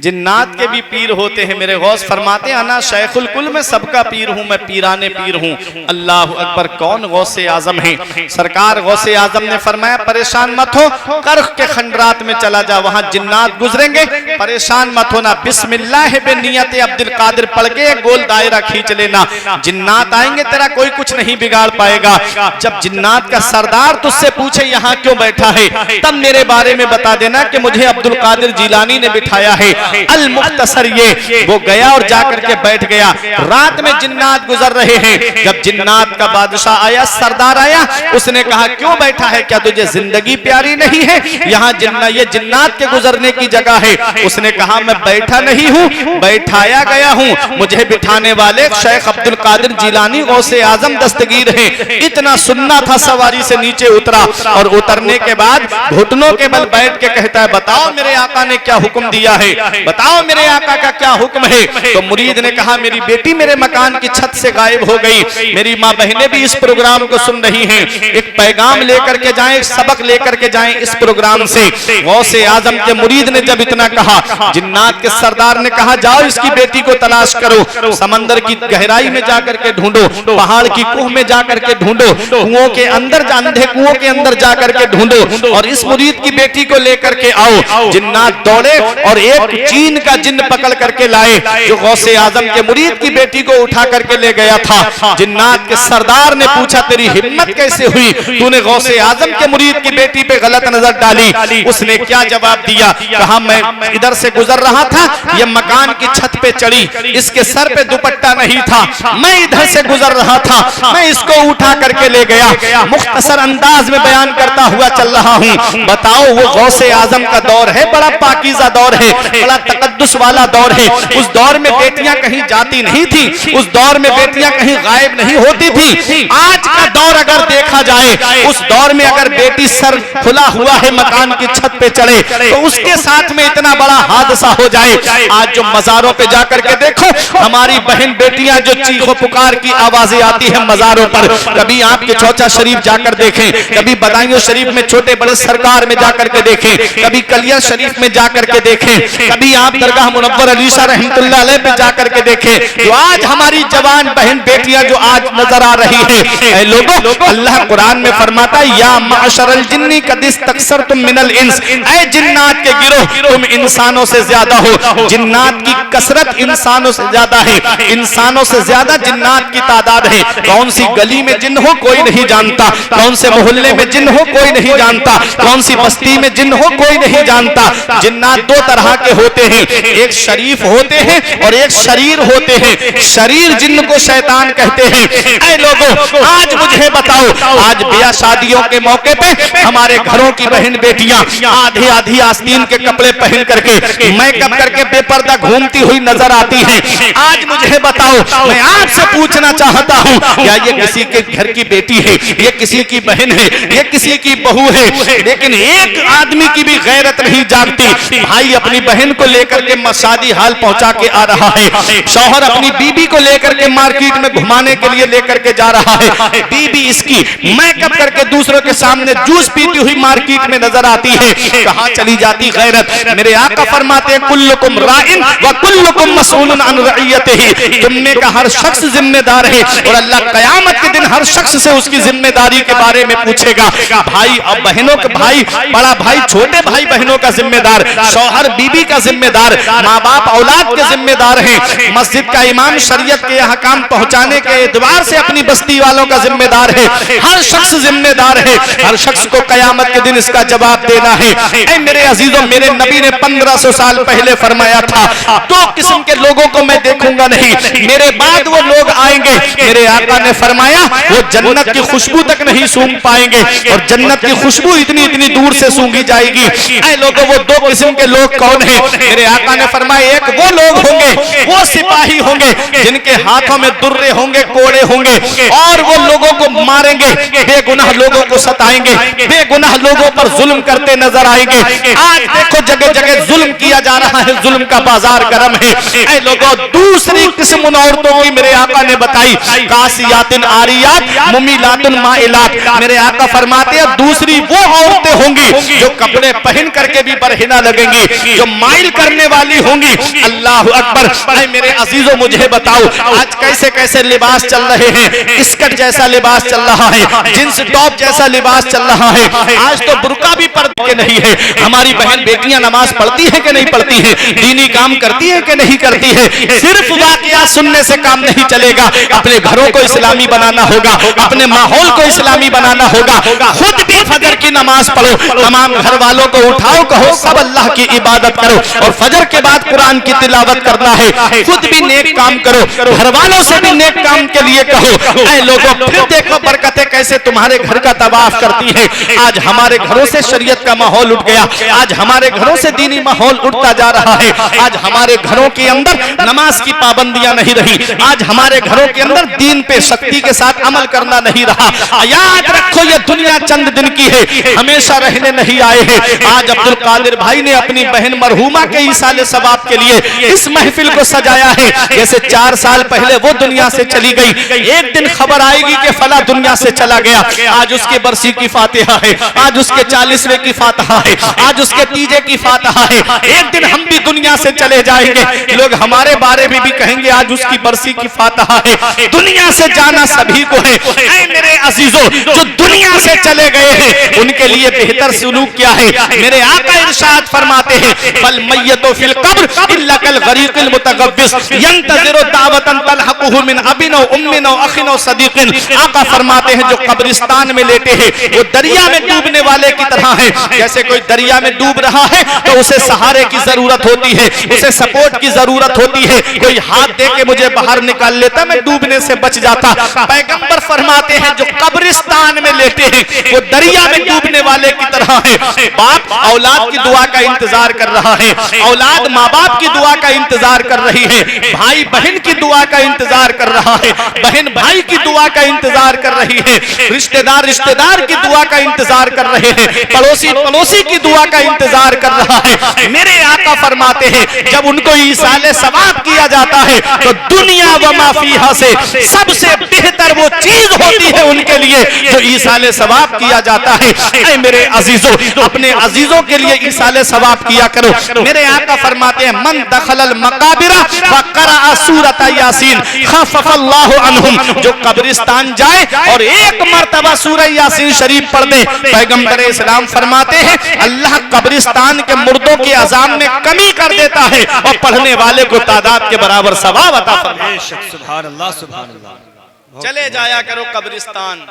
जिन्नात के भी पीर होते हैं। मेरे गौस फरमाते हैं अना शेखुल कुल में सबका पीर हूं, मैं पीराने पीर हूं। अल्लाह अकबर, कौन गौसे आजम है? सरकार गौसे आजम ने फरमाया परेशान मत हो, कर्ख के खंडरात में चला जा, वहां जिन्नात गुजरेंगे, परेशान मत होना। बिस्मिल्लाह बिनियत अब्दुल कादिर पढ़ के गोल दायरा खींच लेना, जिन्नात आएंगे, तेरा कोई कुछ नहीं बिगाड़ पाएगा। जब जिन्नात का सरदार तुझसे पूछे यहाँ क्यों बैठा है, तब मेरे बारे में बता देना कि मुझे अब्दुल कादिर जिलानी ने बिठाया है। अल मुख्तसर, ये वो गया और जाकर के बैठ गया। रात में जिन्नात गुजर रहे हैं। जब जिन्नात का बादशाह आया, सरदार आया, उसने कहा क्यों बैठा है, क्या तुझे जिंदगी प्यारी नहीं है? यहाँ ये जिन्नात के गुजरने की जगह है। उसने कहा मैं बैठा नहीं हूँ, बैठाया गया हूँ। मुझे बिठाने वाले शेख अब्दुल कादिर जिलानी गौसे आजम दस्तगीर हैं। इतना सुनना था, सवारी से नीचे उतरा और उतरने के बाद घुटनों के बल बैठ के कहता है बताओ मेरे आका ने क्या हुक्म दिया है, बताओ मेरे आका का क्या हुक्म है। तो मुरीद ने कहा मेरी बेटी मेरे मकान की छत से गायब हो गई। मेरी माँ बहनें भी इस प्रोग्राम को सुन रही हैं, एक पैगाम लेकर के जाएं, एक सबक लेकर के जाएं इस प्रोग्राम से। गौसे आजम के मुरीद ने जब इतना कहा, जिन्नात के सरदार ने कहा जाओ इसकी बेटी को तलाश करो, समंदर की गहराई में जाकर के ढूंढो, पहाड़ की कुह में जाकर के ढूंढो, कुओं के अंदर, अंधे कुओं के अंदर जाकर के ढूंढो और इस मुरीद की बेटी को लेकर के आओ। जिन्नात दौड़े और एक चीन का जिन्न पकड़ करके लाए जो गौसे आजम के मुरीद की बेटी को उठा करके ले गया था। जिन्नात के सरदार ने पूछा तेरी हिम्मत कैसे हुई, तूने गौसे आजम के मुरीद की बेटी पे गलत नजर डाली? उसने क्या जवाब दिया? कहा मैं इधर से गुजर रहा था, ये मकान की छत पे चढ़ी, इसके सर पे दुपट्टा नहीं था, मैं इधर से गुजर रहा था, मैं इसको उठा करके ले गया। मुख्तसर अंदाज में बयान करता हुआ चल रहा हूँ। बताओ वो गौसे आजम का दौर है, बड़ा पाकीज़ा दौर है, बड़ा तकद्दुस वाला दौर है। उस दौर में बेटियां कहीं जाती नहीं थी, उस दौर में बेटियां कहीं गायब नहीं होती थी। आज का दौर अगर देखा जाए, उस दौर में अगर बेटी सर खुला हुआ है मकान की छत पे चढ़े तो उसके साथ में इतना बड़ा हादसा हो जाए। आज जो मजारों पे जाकर के देखो, हमारी बहन बेटियां जो चीखो पुकार की आवाजें आती है मजारों पर, कभी आपके चौचा शरीफ जाकर देखें, कभी बदायूं शरीफ में छोटे बड़े सरकार में जाकर के देखें, कभी कलिया शरीफ में जाकर के देखें, कभी आप दरगाह मुनव्वर अलीशा रहमतुल्लाह अलैह पे जाकर के देखें। जो आज हमारी जवान बहन बेटियां जो आज नजर आ रही है, लोगों अल्लाह कुरान में फरमाता है या माशरल जिन्नी कद इस्तक्सरतुम मिनल इंस, ऐ जिन्नात के गिरोह तुम इंसानों से ज्यादा हो। जिन्नात की कसरत इंसानों से ज्यादा है, इंसानों से ज्यादा जिन्नात की तादाद है। कौन सी गली में जिन हो कोई नहीं जानता, कौन से मोहल्ले में जिन हो कोई नहीं जानता, कौन सी बस्ती में जिन हो कोई नहीं जानता। जिन्नात दो तरह के होते हैं, एक शरीफ होते हैं और एक शरीर होते हैं। शरीर जिन्न को शैतान कहते हैं। ऐ लोगों आज मुझे बताओ, आज ब्याह शादियों के मौके पे हमारे घरों की बहन बेटियां आधी आधी आस्तीन के कपड़े पहन करके मेकअप करके बेपर्दा घूमती हुई नजर आती हैं। आज मुझे बताओ, मैं आपसे पूछना चाहता हूं, क्या ये किसी के घर की बेटी है, ये किसी की बहन है, ये किसी की बहू है, लेकिन एक आदमी की भी गैरत नहीं जागती। भाई अपनी बहन को लेकर के शादी हाल पहुंचा के आ रहा है, शौहर अपनी बीबी को लेकर के मार्केट में घुमाने के लिए लेकर के जा रहा है, बीबी इसकी मेकअप करके दूसरों के सामने जूस पीती हुई मार्केट में नजर आती है। कहां चली जाती गैरत? मेरे आका फरमाते हैं कुल्लुकुम राइन व कुल्लुकुम मसऊलुन अन रइयतिही, तुमने का हर शख्स जिम्मेदार है और अल्लाह कयामत के दिन हर शख्स से उसकी जिम्मेदारी के बारे में पूछेगा। भाई अब बहनों के भाई, बड़ा भाई छोटे भाई बहनों का जिम्मेदार, शौहर बीबी का जिम्मेदार, माँ बाप औलाद के जिम्मेदार हैं, मस्जिद का इमाम शरीयत के अहकाम पहुंचाने के एतबार से अपनी बस्ती वालों का जिम्मेदार है। हर शख्स जिम्मेदार है, हर शख्स को कयामत के दिन इसका जवाब देना है। ऐ मेरे अजीजों, मेरे नबी ने 1500 साल पहले फरमाया था, दो किस्म के लोगों को मैं देखूंगा नहीं, मेरे बाद वो लोग आएंगे। मेरे आका ने फरमाया वो जन्नत की खुशबू तक नहीं सूंघ पाएंगे और जन्नत की खुशबू इतनी इतनी दूर से सूंघी जाएगी। ऐ लोगों, वो दो किस्म के लोग कौन है? मेरे आका ने फरमाया एक वो लोग होंगे, वो सिपाही होंगे जिनके हाथों में दुर्रे होंगे, कोड़े होंगे और वो लोगों को मारेंगे, बेगुनाह लोगों को सताएंगे, बेगुनाह लोगों पर जुल्म करते नजर आएंगे। आज देखो जगह जगह जुल्म किया जा रहा है, जुल्म का बाजार गर्म है। ऐ लोगों, दूसरी किस्म उन औरतों की मेरे आका ने बताई, कासियातिन आरिया कासियात मुमिलातुन माइलात। मेरे आका फरमाते हैं दूसरी वो औरतें होंगी जो कपड़े पहन करके भी बरहिना लगेंगी, जो माइल करने वाली होंगी। अल्लाह अकबर। ऐ मेरे अजीजों मुझे बताओ आज कैसे कैसे लिबास चल रहे हैं। स्कर्ट जैसा लिबास चल रहा है, जींस टॉप जैसा लिबास चल रहा है। आज तो बुर्का भी पर्दे के नहीं है। हमारी बहन बेटियां नमाज पढ़ती है कि नहीं पढ़ती है, दीनी काम करती है कि नहीं करती है। सिर्फ वाकया सुनने से काम नहीं चलेगा, अपने घरों को इस्लामी बनाना होगा, अपने माहौल को इस्लामी बनाना होगा। खुद भी फजर की नमाज पढ़ो, तमाम घर वालों को उठाओ, कहो सब अल्लाह की इबादत करो, और फजर के बाद कुरान की तिलावत करना है। खुद भी नेक काम करो, घर वालों से भी नेक काम के लिए कहो। ऐ लोगों फिर देखो बरकतें कैसे तुम्हारे घर का तवाफ करती है। आज हमारे घरों से शरीयत का माहौल उठ गया, आज हमारे घरों से दीनी माहौल उठता जा रहा है। आज हमारे घरों के अंदर नमाज की पाबंदियां नहीं रही, आज हमारे घरों के अंदर दीन पे सख्ती के साथ अमल करना नहीं रहा। याद रखो ये दुनिया चंद दिन की है, हमेशा रहने नहीं आए हैं। आज अब्दुल कादिर भाई ने अपनी बहन मरहूमा के ईसाले सवाब के लिए इस महफिल को सजाया है। जैसे 4 साल पहले वो दुनिया से चली गई, एक दिन खबर आएगी कि फला दुनिया से चला गया। आज उसके बरसी की फातिहा है, आज उसके 40वें की फातिहा है, आज उसके तीजे की फातिहा है। एक दिन हम भी दुनिया से चले जाएंगे, लोग हमारे बारे में भी कहेंगे आज उसकी बरसी की फातिहा है। दुनिया से जाना सभी को है। ऐ मेरे अजीजों जो दुनिया से चले गए हैं उनके लिए बेहतर सुलूक क्या है। मेरे आका इरशाद फरमाते हैं बल मय्यतु फिल कब्र इल्ला कल गरीकिल मुतगव्विस यंतज़िरु दावतन तलहकुहु मिन अबिन व उम्मिन व अखिन व सदीकिन। आका फरमाते हैं जो कब्रिस्तान में लेटे हैं वो दरिया में डूबने वाले की तरह है। जैसे कोई दरिया में डूब रहा है तो उसे सहारे की जरूरत होती है, उसे सपोर्ट की जरूरत होती है। कोई हाथ दे के मुझे बाहर निकाल लेता, मैं डूबने से बच जाता। पैगंबर फरमाते हैं जो कब्रिस्तान में लेटे हैं वो दरिया में डूबने वाले की तरह है। बाप औलाद की दुआ का इंतजार कर रहा है, औलाद माँ बाप की दुआ का इंतजार कर रही है, भाई बहन की दुआ का इंतजार कर रहा है, बहन भाई की दुआ का इंतजार कर रही है, रिश्तेदार रिश्तेदार की दुआ का इंतजार कर रहे हैं, पड़ोसी पड़ोसी की दुआ का इंतजार कर रहा है। मेरे आका फरमाते हैं जब उनको ईसाले सवाब किया जाता है तो दुनिया व माफिहा से सबसे बेहतर वो चीज होती है उनके लिए जो ईसाले सवाब किया जाता है। ऐ मेरे अजीजों अपने अजीजों के लिए ईसाले सवाब किया करो। मेरे आका फरमाते हैं मन दखलल मकाबिरा व क़रअ सूरत यासीन खफ़फ़ल्लाहु अन्हुम। जो कब्रिस्तान जाए और एक मर्तबा सूरह यासीन शरीफ पढ़ दे, पैगंबर इस्लाम फरमाते हैं अल्लाह कब्रिस्तान के मुर्दों के अज़ाब में कमी कर देता है और पढ़ने वाले को तादाद के बराबर सवाब अता फरमाता है। सुभान अल्लाह सुभान अल्लाह। चले जाया करो कब्रिस्तान,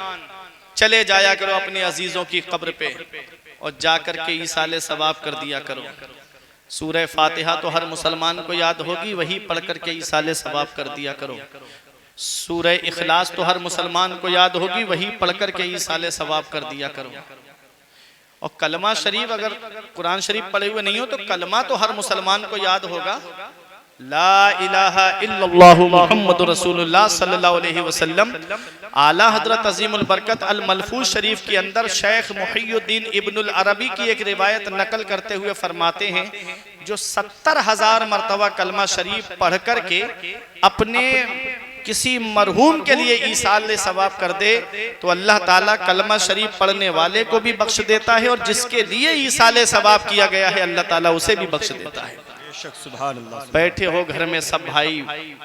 चले जाया करो अपने अजीजों की कब्र पे और जाकर के ईसाले सवाब कर दिया करो। सूरह फातिहा तो हर मुसलमान को याद होगी, वही पढ़ करके ईसाले सवाब कर दिया करो। सूरह इखलास तो हर मुसलमान को याद होगी, वही पढ़ करके ईसाले सवाब कर दिया करो। और कलमा शरीफ अगर कुरान शरीफ पढ़े हुए नहीं हो तो कलमा तो हर मुसलमान को याद होगा, ला इलाहा इल्लल्लाहु मुहम्मदुर रसूलुल्लाह सल्लल्लाहु अलैहि वसल्लम। आला हजरत अजीमुल बरकत अल मलफूज शरीफ के अंदर शेख मुहियुद्दीन इब्नुल अरबी की एक रिवायत नकल करते हुए फरमाते हैं जो 70,000 मरतबा कलमा शरीफ पढ़ कर के अपने किसी मरहूम के लिए ईसाले सवाब कर दे तो अल्लाह ताला कलमा शरीफ पढ़ने वाले को भी बख्श देता है और जिसके लिए ईसाले सवाब किया गया है अल्लाह ताला उसे भी बख्श देता है। बैठे हो घर में सब भाई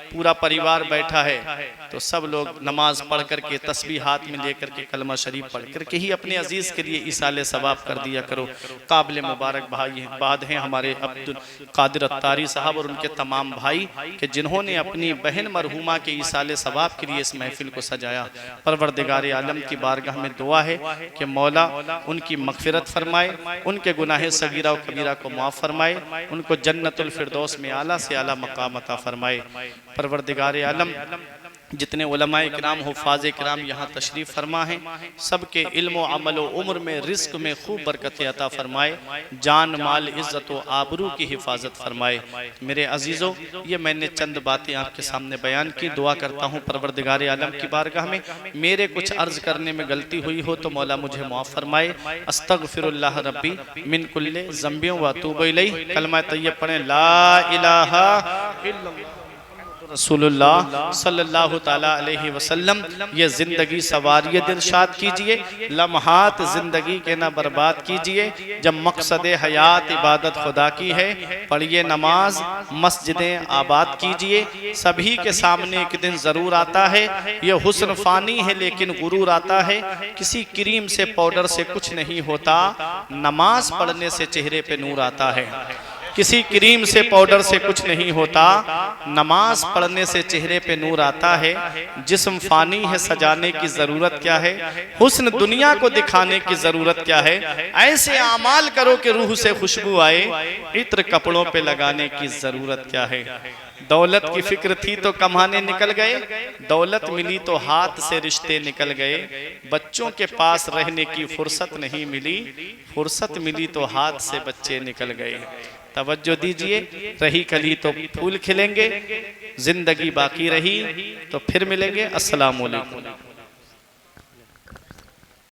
पूरा परिवार बैठा है तो सब लोग नमाज पढ़ करके तस्बीह हाथ में लेकर के कलमा शरीफ पढ़ करके ही अपने अजीज के लिए ईसाले सवाब कर दिया करो। काबिल मुबारक भाई बाद हैं हमारे अब्दुल कादिर अत्तारी साहब और उनके तमाम भाई कि जिन्होंने अपनी बहन मरहूमा के ईसाले सवाब के लिए इस महफिल को सजाया। परवरदिगार आलम की बारगाह में दुआ है कि मौला उनकी मगफिरत फरमाए, उनके गुनाह सगीरा और कबीरा को माफ़ फरमाए, उनको जन्नतुल फिरदौस में आला से आला मकाम अता फरमाए। परवरदिगार आलम जितने उलमाए किराम हुफ़ाज़े किराम यहाँ तशरीफ़ फरमा हैं सबके इल्म व अमल व उम्र में रिस्क में खूब बरकतें अता फरमाए, जान माल इज़्ज़त व आबरू की हिफाजत फरमाए। मेरे अजीज़ों ये मैंने चंद बातें आपके सामने बयान की। दुआ करता हूँ परवरदिगार आलम की बारगाह में मेरे कुछ अर्ज़ करने में गलती हुई हो तो मौला मुझे माफ़ फरमाए। अस्तगफिरुल्लाह रब्बी मिन कुल्ले ज़ंबियों व अतूबु इलैह। कलमा तय्यब पढ़ें ला इलाहा इल्लल्लाह रसूलुल्लाह सल्लल्लाहु ताला अलैहि वसल्लम। ये जिंदगी सवारिय दिलशाद कीजिए, लम्हात जिंदगी के ना बर्बाद कीजिए। जब मकसद हयात इबादत खुदा की है, पढ़िए नमाज, मस्जिदें आबाद कीजिए। सभी के सामने एक दिन जरूर आता है, ये हुस्न फानी है लेकिन गुरूर आता है। किसी क्रीम से पाउडर से कुछ नहीं होता, नमाज पढ़ने से चेहरे पे नूर आता है। किसी क्रीम से पाउडर से कुछ नहीं होता, नमाज पढ़ने से चेहरे पे नूर आता है। जिस्म फानी है, सजाने की जरूरत क्या है, हुस्न दुनिया को दिखाने की जरूरत क्या है। ऐसे अमाल करो कि रूह से खुशबू आए, इत्र कपड़ों पे लगाने की जरूरत क्या है। दौलत की फिक्र थी तो कमाने निकल गए, दौलत मिली तो हाथ से रिश्ते निकल गए। बच्चों के पास रहने की फुर्सत नहीं मिली, फुर्सत मिली तो हाथ से बच्चे निकल गए। तवज्जो दीजिए, रही कली तो फूल खिलेंगे, जिंदगी बाकी रही तो फिर मिलेंगे। अस्सलाम वालेकुम।